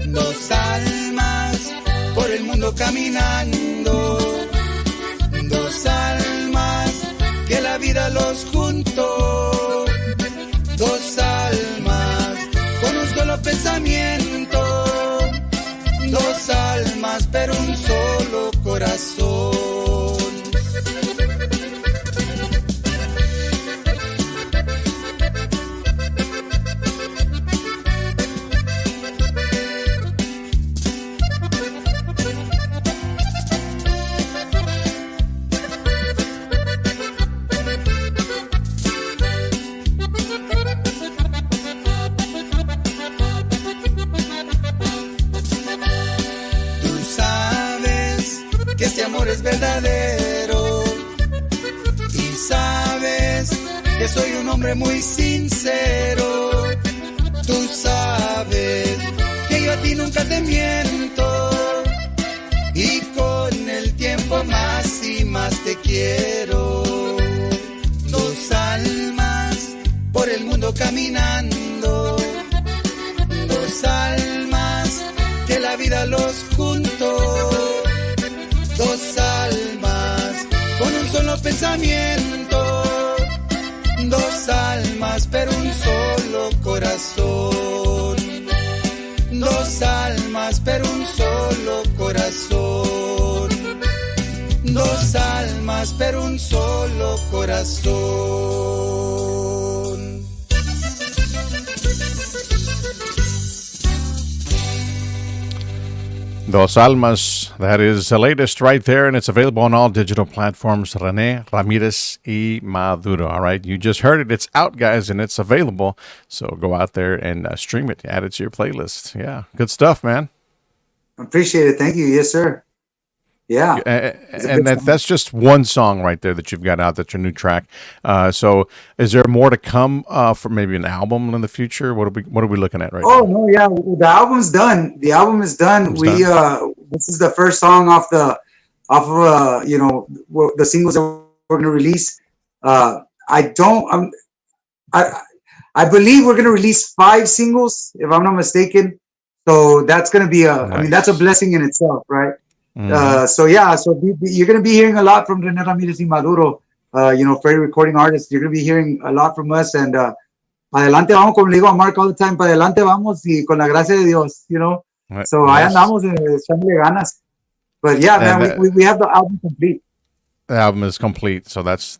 Dos almas por el mundo caminando, dos almas que la vida los juntó, dos almas con un solo pensamiento, dos almas pero un solo corazón. Este amor es verdadero y sabes que soy un hombre muy sincero. Tú sabes que yo a ti nunca te miento y con el tiempo más y más te quiero. Dos almas por el mundo caminando, dos almas que la vida los juntó. Dos almas con un solo pensamiento, dos almas pero un solo corazón. Dos almas pero un solo corazón. Dos almas pero un solo corazón. Dos Almas, that is the latest right there, and it's available on all digital platforms. Rene, Ramirez, y Maduro. All right, you just heard it. It's out, guys, and it's available. So go out there and stream it. Add it to your playlist. Yeah, good stuff, man. Appreciate it. Thank you. Yes, sir. Yeah. And that's just one song right there that you've got out. That's your new track. So is there more to come for maybe an album in the future? What are we looking at right now? No, yeah. The album's done. The album is done. This is the first song off of the singles that we're going to release. I believe we're going to release 5 singles, if I'm not mistaken. So that's going to be Nice. that's a blessing in itself, right? Mhm. So you're going to be hearing a lot from Rene Ramirez y Maduro, for every recording artist. You're going to be hearing a lot from us, and adelante vamos, como le digo a Mark all the time, para adelante vamos y con la gracia de Dios, So ahí Yes. andamos echándole ganas. But yeah, And man, we have the album complete. The album is complete, so that's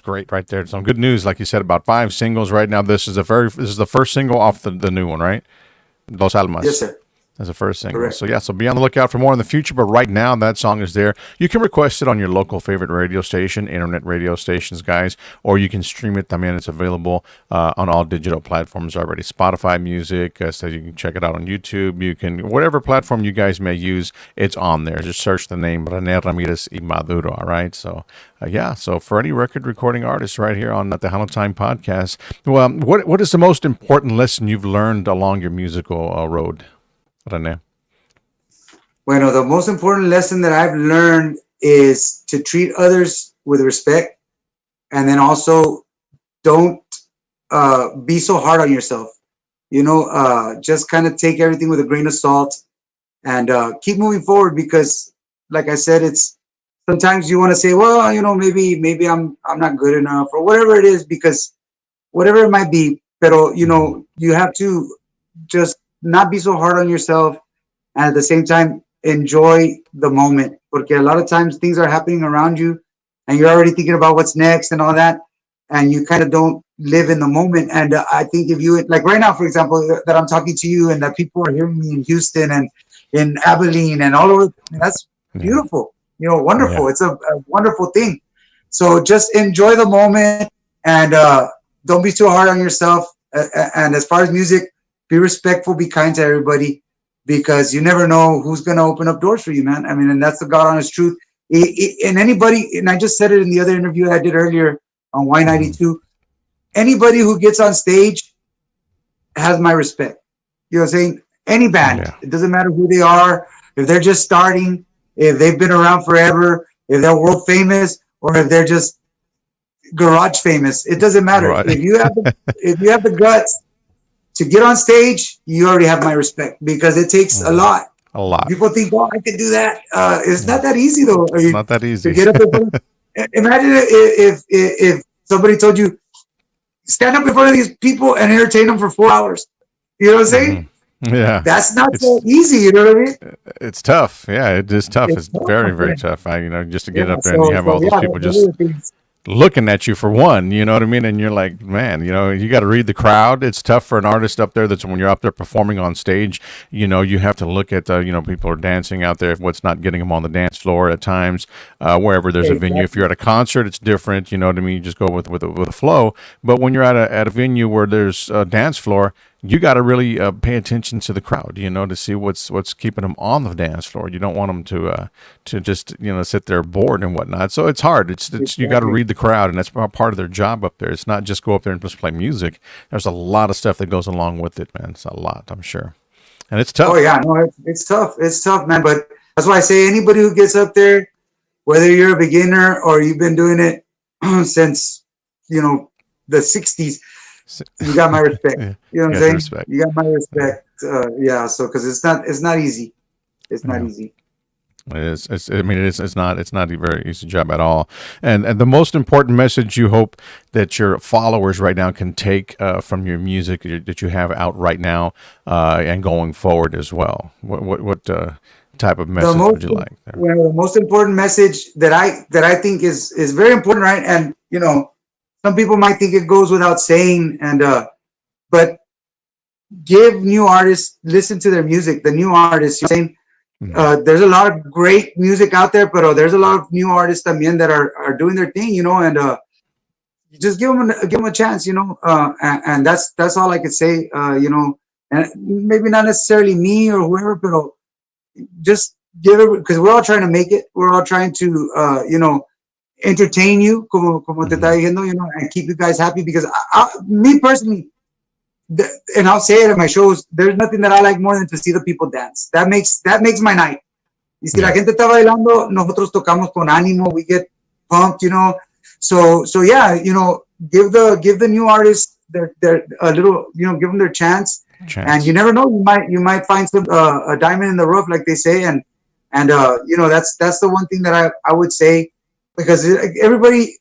great right there. Some good news, like you said, about 5 singles right now. This is the first single off the new one, right? Dos Almas. Yes, sir. as the first single. Correct. So yeah, so be on the lookout for more in the future. But right now, that song is there. You can request it on your local favorite radio station, internet radio stations, guys, or you can stream it. I mean, it's available on all digital platforms already. Spotify Music, so you can check it out on YouTube. You can, whatever platform you guys may use, it's on there. Just search the name Rene, Ramirez, y Maduro. All right. So yeah. So for any record recording artists, right here on the Tejano Time Podcast, well, what is the most important lesson you've learned along your musical road, Rene? Bueno, the most important lesson that I've learned is to treat others with respect, and then also don't be so hard on yourself. Just kind of take everything with a grain of salt and keep moving forward, because, like I said, it's sometimes you want to say, well, maybe I'm not good enough or whatever it is, because whatever it might be, pero you have to just not be so hard on yourself, and at the same time enjoy the moment, porque a lot of times things are happening around you and you're already thinking about what's next and all that, and you kind of don't live in the moment. And I think if you, like right now, for example, that I'm talking to you and that people are hearing me in Houston and in Abilene and all over, that's beautiful, wonderful. Yeah. It's a wonderful thing. So just enjoy the moment, and don't be too hard on yourself. And as far as music, be respectful, be kind to everybody, because you never know who's going to open up doors for you, man. I mean, and that's the God honest truth. And anybody, and I just said it in the other interview I did earlier on Y92, anybody who gets on stage has my respect. You know what I'm saying? Any band, It doesn't matter who they are, if they're just starting, if they've been around forever, if they're world famous, or if they're just garage famous. It doesn't matter. Right. If you have the guts to get on stage, you already have my respect, because it takes a lot. A lot. People think, oh, I could do that. It's not that easy, though. It's not that easy. To get up in front of, imagine if somebody told you, stand up in front of these people and entertain them for 4 hours. You know what I'm saying? Mm-hmm. Yeah. That's not so easy. You know what I mean? It's tough. Yeah, it is tough. It's very, very tough. Just to get up there and you have all those people just looking at you, for one, you know what I mean? And you're like, man, you got to read the crowd. It's tough for an artist up there. That's when you're up there performing on stage, you have to look at, people are dancing out there, what's not getting them on the dance floor at times, wherever there's a venue. If you're at a concert, it's different, you know what I mean? You just go with a flow. But when you're at a venue where there's a dance floor, you got to really pay attention to the crowd, to see what's keeping them on the dance floor. You don't want them to just sit there bored and whatnot. So it's hard. It's you got to read the crowd, and that's part of their job up there. It's not just go up there and just play music. There's a lot of stuff that goes along with it, man. It's a lot, I'm sure, and it's tough. Oh yeah, no, it's tough. It's tough, man. But that's why I say anybody who gets up there, whether you're a beginner or you've been doing it since the '60s. You got my respect. You know what I'm saying? Respect. You got my respect. So because it's not easy. It's not easy. It is. It's not a very easy job at all. And the most important message you hope that your followers right now can take from your music that you have out right now and going forward as well. What type of message would you like there? Well, the most important message that I think is very important, right? And some people might think it goes without saying, but give new artists, listen to their music, the new artists. You're saying there's a lot of great music out there, but there's a lot of new artists también that are doing their thing, and just give them a chance, and that's all I could say, and maybe not necessarily me or whoever, but just give it, because we're all trying to make it. We're all trying to, entertain you, como te está diciendo, and keep you guys happy, because me personally, and I'll say it at my shows, there's nothing that I like more than to see the people dance. That makes my night. Y si la gente está bailando, nosotros tocamos con ánimo, we get pumped, So yeah, give the new artists their a little, give them their chance. And you never know, you might find some a diamond in the rough, like they say, and that's the one thing that I would say. Because everybody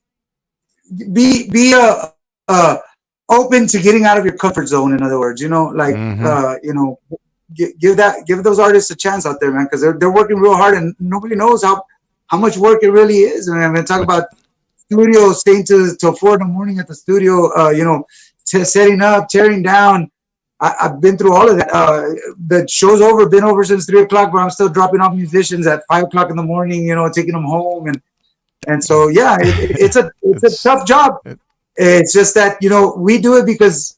be open to getting out of your comfort zone. In other words, give those artists a chance out there, man, because they're working real hard, and nobody knows how much work it really is. I mean, I'm going to talk about studio, staying till 4 a.m. at the studio, setting up, tearing down, I've been through all of that. The show's been over since 3:00, but I'm still dropping off musicians at 5:00 in the morning, taking them home. And so, yeah, it's a tough job. It's just that, we do it because,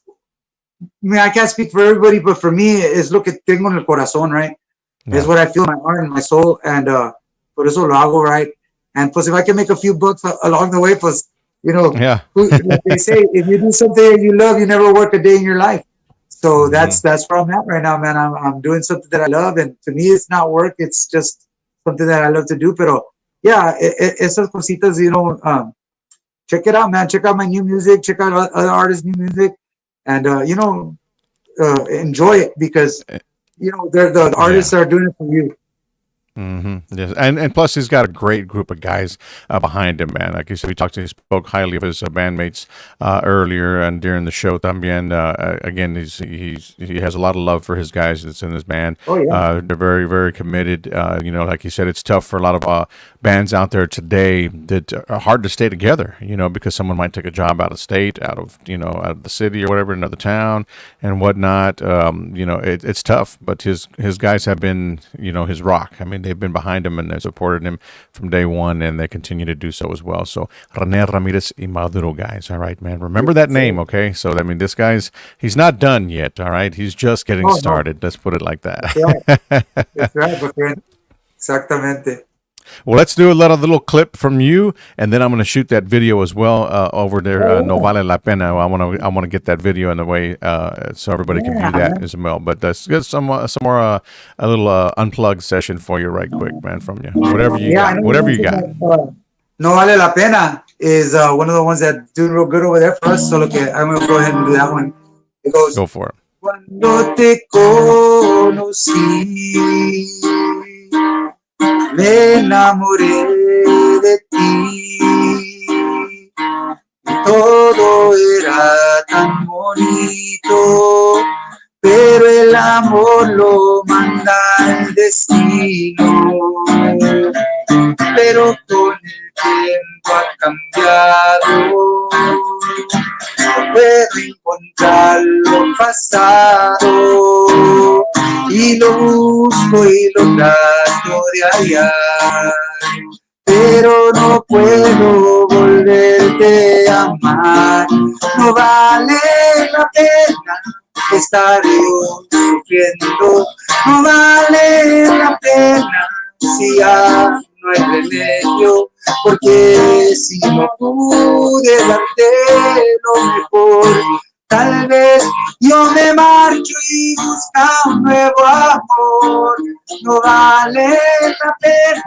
I can't speak for everybody, but for me, it's lo que tengo en el corazón, right? Yeah. It's what I feel in my heart and my soul. And por eso lo hago, right? And pues if I can make a few bucks along the way, pues, yeah. Like they say, if you do something you love, you never work a day in your life. So that's where I'm at right now, man. I'm doing something that I love. And to me, it's not work. It's just something that I love to do. Pero, yeah, esas cositas, check it out, man. Check out my new music. Check out other artists' new music. And, enjoy it because, the artists are doing it for you. Mm-hmm. Yes, and plus he's got a great group of guys behind him, man. Like you said, he spoke highly of his bandmates earlier and during the show. También, again, he has a lot of love for his guys that's in his band. Oh yeah, they're very, very committed. Like you said, it's tough for a lot of bands out there today that are hard to stay together. Because someone might take a job out of state, out of the city or whatever, another town and whatnot. It's tough, but his guys have been his rock. I mean, they've been behind him and they've supported him from day one, and they continue to do so as well. So, Rene, Ramirez, y Maduro, guys. All right, man. Remember that name, okay? So, I mean, this he's not done yet, all right? He's just getting started. No. Let's put it like that. That's right, my friend. Exactamente. Well, let's do a little clip from you, and then I'm going to shoot that video as well over there. No vale la pena. I want to get that video in the way so everybody can view that as well. But let's get some more a little unplugged session for you, right quick, man, from you. Whatever you got. No vale la pena is one of the ones that's doing real good over there for us. So okay, I'm going to go ahead and do that one. It goes. Go for it. Cuando te conocí, me enamoré de ti y todo era tan bonito, pero el amor lo manda el destino, pero con el tiempo ha cambiado, no puedo encontrar lo pasado y lo busco y lo trato de hallar, pero no puedo volverte a amar. No vale la pena estar yo sufriendo, no vale la pena si ya no hay remedio, porque si no pude darte lo mejor, tal vez yo me marcho y busco un nuevo amor. No vale la pena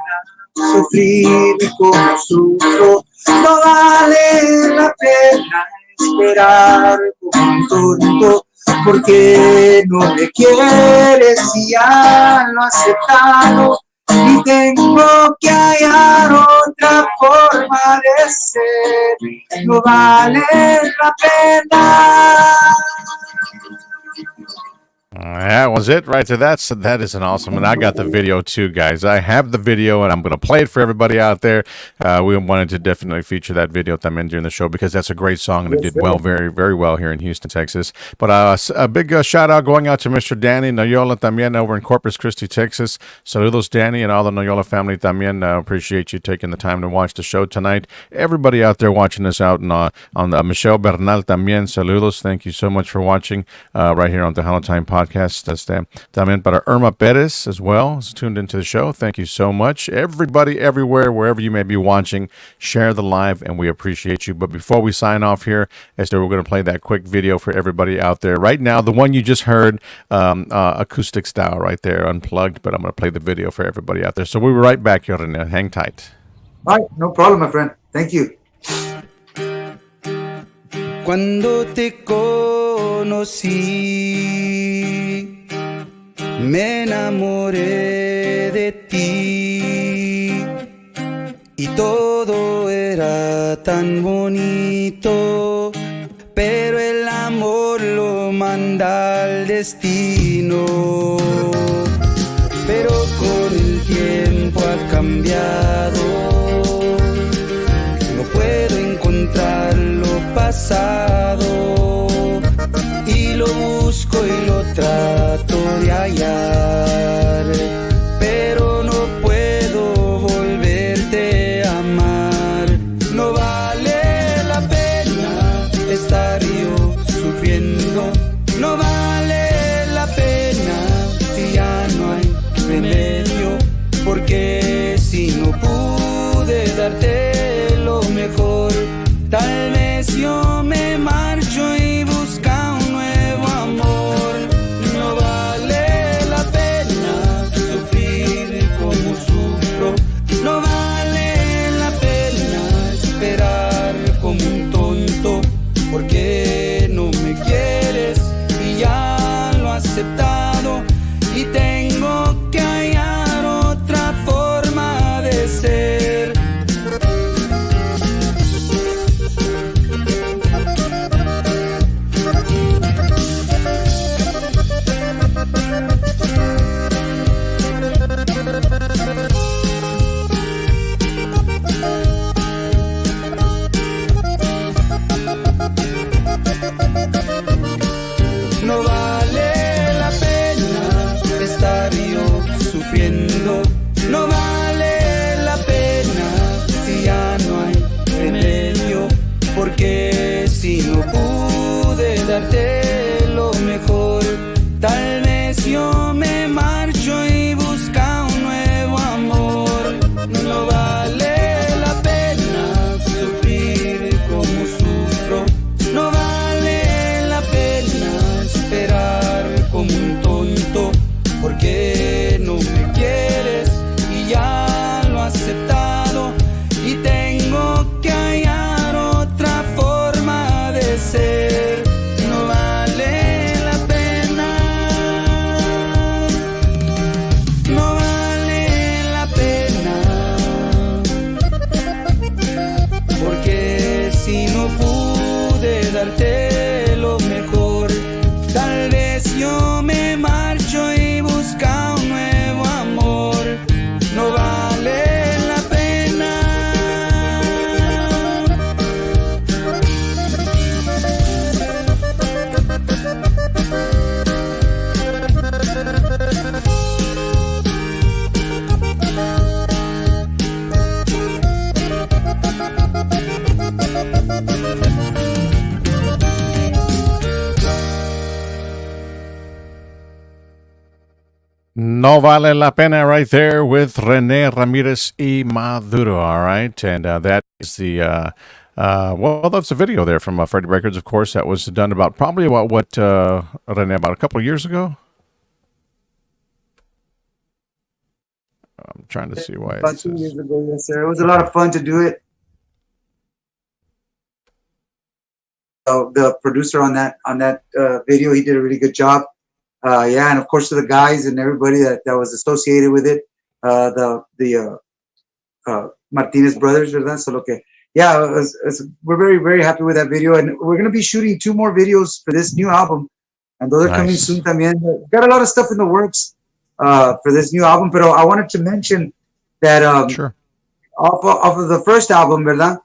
sufrir como sufro, no vale la pena esperar como un tonto, porque no me quieres y ya lo has aceptado. Y tengo que hallar otra forma de ser. No vale la pena. That was it right there. That is an awesome, and I got the video too, guys. I have the video, and I'm going to play it for everybody out there. We wanted to definitely feature that video también during the show because that's a great song, and it did well, very, very well here in Houston, Texas. But a big shout out going out to Mr. Danny Noyola también over in Corpus Christi, Texas. Saludos, Danny, and all the Noyola family también. Appreciate you taking the time to watch the show tonight. Everybody out there watching us out on the Michelle Bernal también. Saludos. Thank you so much for watching right here on the Tejano Time Podcast. También para Irma Perez as well is tuned into the show. Thank you so much. Everybody, everywhere, wherever you may be watching, share the live, and we appreciate you. But before we sign off here, Esther, we're going to play that quick video for everybody out there. Right now, the one you just heard, acoustic style right there, unplugged, but I'm going to play the video for everybody out there. So we'll be right back, Rene. Hang tight. All right, no problem, my friend. Thank you. Cuando te conocí, me enamoré de ti y todo era tan bonito, pero el amor lo manda al destino, pero con el tiempo ha cambiado, no puedo encontrar lo pasado y lo busco y lo trato de hallar, pero no puedo volverte a amar. No vale la pena estar yo sufriendo, no vale la pena si ya no hay remedio, porque si no pude darte lo mejor, tal vez yo me marcho y busca un nuevo amor. No vale la pena sufrir como sufro, no vale la pena esperar como un tonto, porque no me quieres y ya lo he aceptado, y tengo que hallar otra forma de ser. No vale la pena estar yo sufriendo, no vale la pena si ya no hay remedio, porque si no pude darte lo mejor, tal vez yo me marcho y busca un nuevo amor. No vale la pena sufrir como sufro, no vale la pena esperar como un tonto, porque no me quieres y ya lo he aceptado, y tengo que hallar otra forma de ser. No vale la pena, no vale la pena, porque si no pude darte lo mejor, tal vez yo me marcho y busca un nuevo amor. No vale la pena. No vale la pena right there with Rene, Ramirez y Maduro. All right. And that is the, well, that's a video there from Freddie Records, of course. That was done about probably about what, Rene, about a couple of years ago? I'm trying to see why. About 2 years ago, yes, sir. It was a lot of fun to do it. So the producer on that video, he did a really good job. Yeah, and of course to the guys and everybody that was associated with it, the Martinez brothers, ¿verdad? So okay, yeah, we're very, very happy with that video, and we're gonna be shooting 2 more videos for this new album, and those are coming soon también. Got a lot of stuff in the works for this new album, but I wanted to mention that sure. off of the first album, ¿verdad?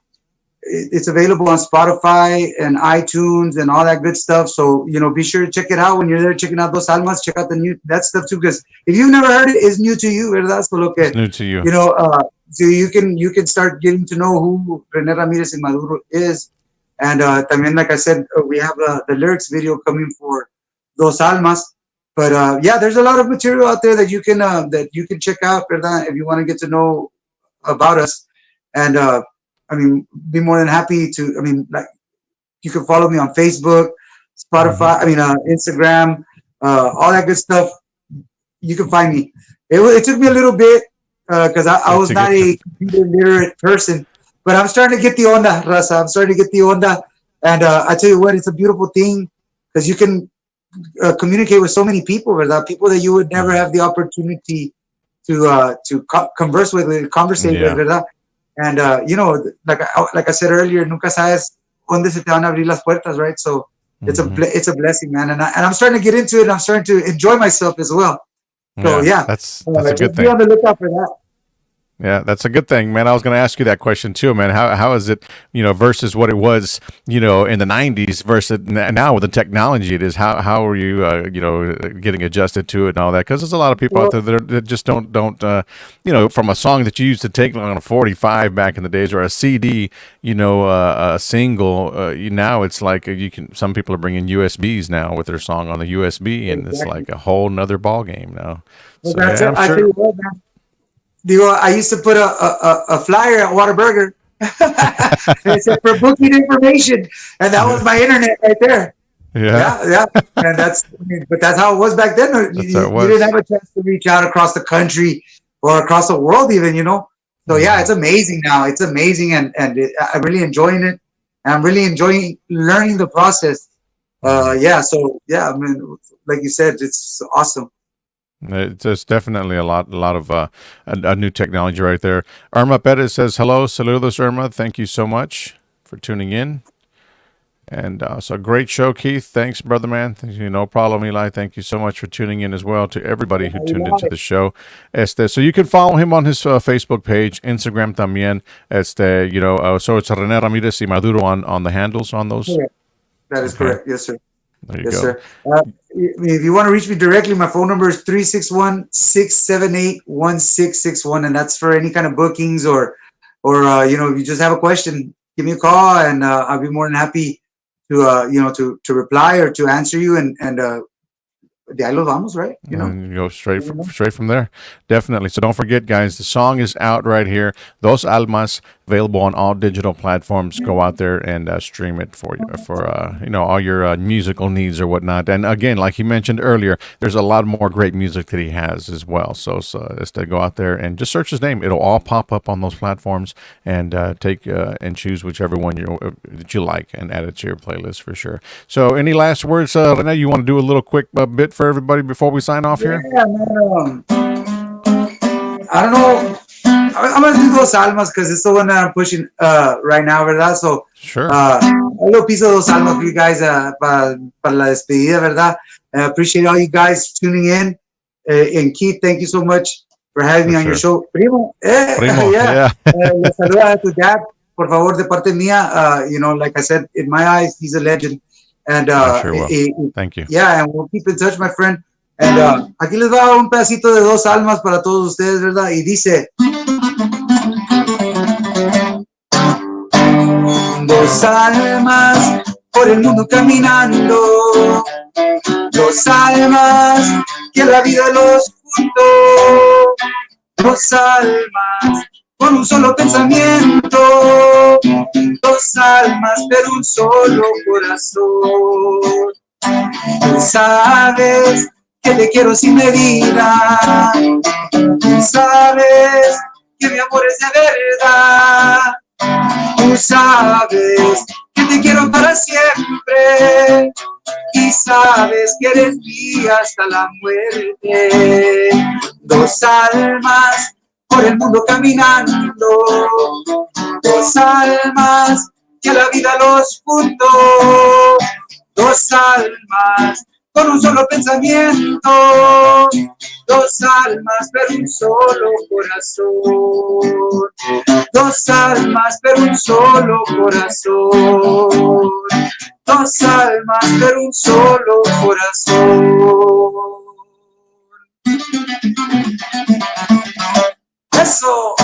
It's available on Spotify and iTunes and all that good stuff. So, be sure to check it out when you're there checking out Dos Almas. Check out that stuff too, because if you've never heard it, it's new to you, ¿verdad? So look at, it's new to you. So you can start getting to know who Rene Ramirez and Maduro is. And también, like I said, we have the lyrics video coming for Dos Almas. But yeah, there's a lot of material out there that you can check out, ¿verdad? If you want to get to know about us. And be more than happy to, like, you can follow me on Facebook, Spotify, Instagram, all that good stuff. You can find me. It took me a little bit because I was not a computer literate person, but I'm starting to get the onda, Raza. I'm starting to get the onda. And I tell you what, it's a beautiful thing because you can communicate with so many people, ¿verdad? People that you would never have the opportunity to converse with, conversate with, ¿verdad? And like I said earlier, nunca sabes dónde se te van a abrir las puertas, right? So it's a blessing, man. And I'm starting to get into it. And I'm starting to enjoy myself as well. So yeah, that's a good thing. Be on the lookout for that. Yeah, that's a good thing, man. I was going to ask you that question too, man. How is it, versus what it was, in the '90s versus now with the technology it is? How are you, getting adjusted to it and all that? Because there's a lot of people out there that just don't, from a song that you used to take on a 45 back in the days or a CD, a single. Now it's like some people are bringing USBs now with their song on the USB, and it's like a whole nother ball game now. Well, So that's yeah, it. I'm I tell sure. you what, man. I used to put a flyer at Whataburger. It said for booking information, and that was my internet right there. Yeah, Yeah, and but that's how it was back then. that's how it You didn't was. have a chance to reach out across the country or across the world, even. So yeah, it's amazing now. It's amazing, and I'm really enjoying it. And I'm really enjoying learning the process. Yeah, so yeah, I mean, like you said, it's awesome. It's definitely a lot of a new technology right there. Irma Perez says hello, saludos, Irma. Thank you so much for tuning in, and so great show, Keith. Thanks, brother man. No problem, Eli. Thank you so much for tuning in as well to everybody who tuned into the show. So you can follow him on his Facebook page, Instagram también. So it's Rene Ramirez y Maduro on the handles on those. Correct. That is Okay, correct. Yes, sir. there you Yes, go. sir. If you want to reach me directly, my phone number is 361-678-1661, and that's for any kind of bookings or if you just have a question, give me a call, and I'll be more than happy to to reply or to answer you, and de ahí los vamos, right? And you go straight from there. Definitely. So don't forget, guys, the song is out right here. Dos Almas, available on all digital platforms. Go out there and stream it for all your musical needs or whatnot. And again, like he mentioned earlier, there's a lot more great music that he has as well. So is to go out there and just search his name. It'll all pop up on those platforms, and take and choose whichever one that you like and add it to your playlist for sure. So any last words, Rene? You want to do a little quick bit for everybody before we sign off here? Yeah, man. I don't know. I'm gonna do Dos Almas because it's the one that I'm pushing right now, ¿verdad? So Sure. a little piece of Dos Almas for you guys para la despedida, ¿verdad? I appreciate all you guys tuning in. And Keith, thank you so much for having me For on your sure. show. Primo, Primo, yeah. yeah. Le saluda a tu dad, por favor, de parte mía. Like I said, in my eyes, he's a legend. And I sure will. Thank you. yeah, and we'll keep in touch, my friend. And aquí les va un pedacito de Dos Almas para todos ustedes, ¿verdad? Y dice: Dos almas por el mundo caminando, dos almas que la vida los juntó, dos almas con un solo pensamiento, dos almas pero un solo corazón. Tú sabes que te quiero sin medida, tú sabes que mi amor es de verdad, tú sabes que te quiero para siempre y sabes que eres mía hasta la muerte. Dos almas por el mundo caminando, dos almas que la vida los juntó, dos almas con un solo pensamiento, dos almas pero un solo corazón, dos almas pero un solo corazón, dos almas pero un solo corazón. Eso.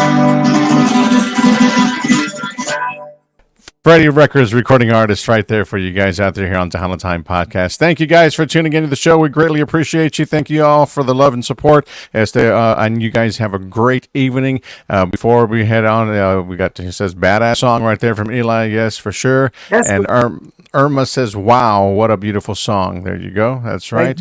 Freddie Records recording artist right there for you guys out there here on Tejano Time Podcast. Thank you guys for tuning into the show. We greatly appreciate you. Thank you all for the love and support. And you guys have a great evening. Before we head on, we got, it says badass song right there from Eli. Yes, for sure. Yes, And Irma says, wow, what a beautiful song. There you go. That's right.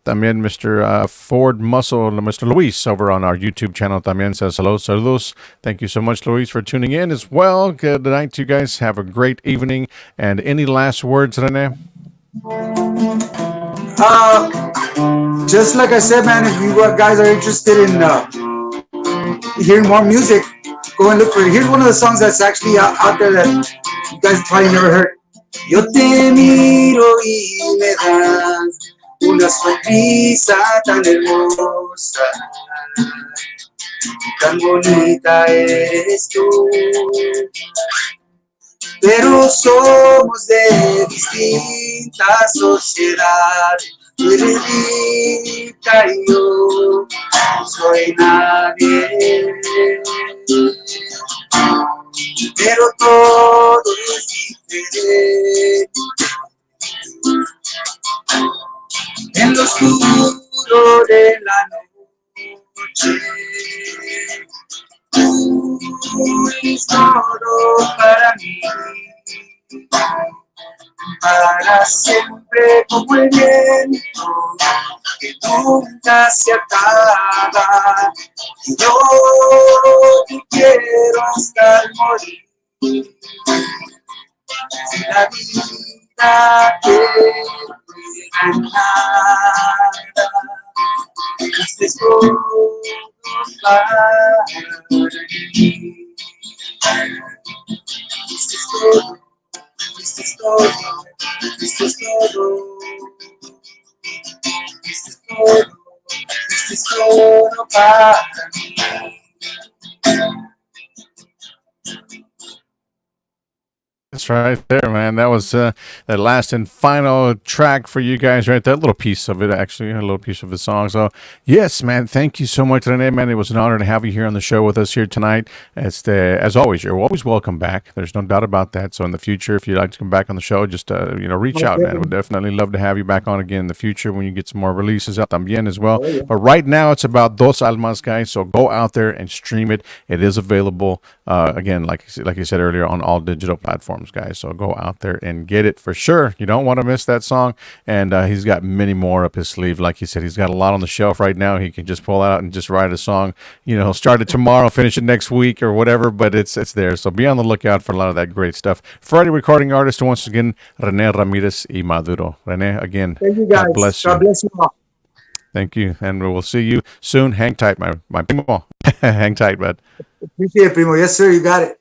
También Mr. Ford Muscle, Mr. Luis over on our YouTube channel también says hello, saludos. Thank you so much, Luis, for tuning in as well. Good night to you guys. Have a great evening. And any last words, Rene? Just like I said, man, if you guys are interested in hearing more music, go and look for it. Here's one of the songs that's actually out there that you guys probably never heard. Yo te miro y me das una sonrisa tan hermosa. tan bonita eres tú. Pero somos de distintas sociedades. Tú eres rica y yo soy nadie. Pero todo es diferente. En lo oscuro de la noche, tú eres todo para mí. Para siempre como el viento que nunca se acaba. Yo te quiero hasta el morir. Si la vida te fuera en nada, fuiste todo para mí. Fuiste todo. Esto es todo, esto es todo, esto es todo, esto es todo para mí. That's right there, man. That was that last and final track for you guys, right? That little piece of it, actually, a little piece of the song. So, yes, man, thank you so much, Rene, man. It was an honor to have you here on the show with us here tonight. As always, you're always welcome back. There's no doubt about that. So, in the future, if you'd like to come back on the show, just reach out, man. We'd definitely love to have you back on again in the future when you get some more releases out también as well. But right now, it's about Dos Almas, guys. So go out there and stream it. It is available again, like you said earlier, on all digital platforms, guys. So go out there and get it for sure. You don't want to miss that song. And he's got many more up his sleeve. Like he said, he's got a lot on the shelf right now. He can just pull out and just write a song. He'll start it tomorrow, finish it next week or whatever, but it's there. So be on the lookout for a lot of that great stuff. Friday recording artist, once again, Rene, Ramirez, y Maduro. Rene, again, thank you guys. God bless you. God bless you all. Thank you. And we will see you soon. Hang tight, my primo. Hang tight, bud. Appreciate it, primo. Yes, sir. You got it.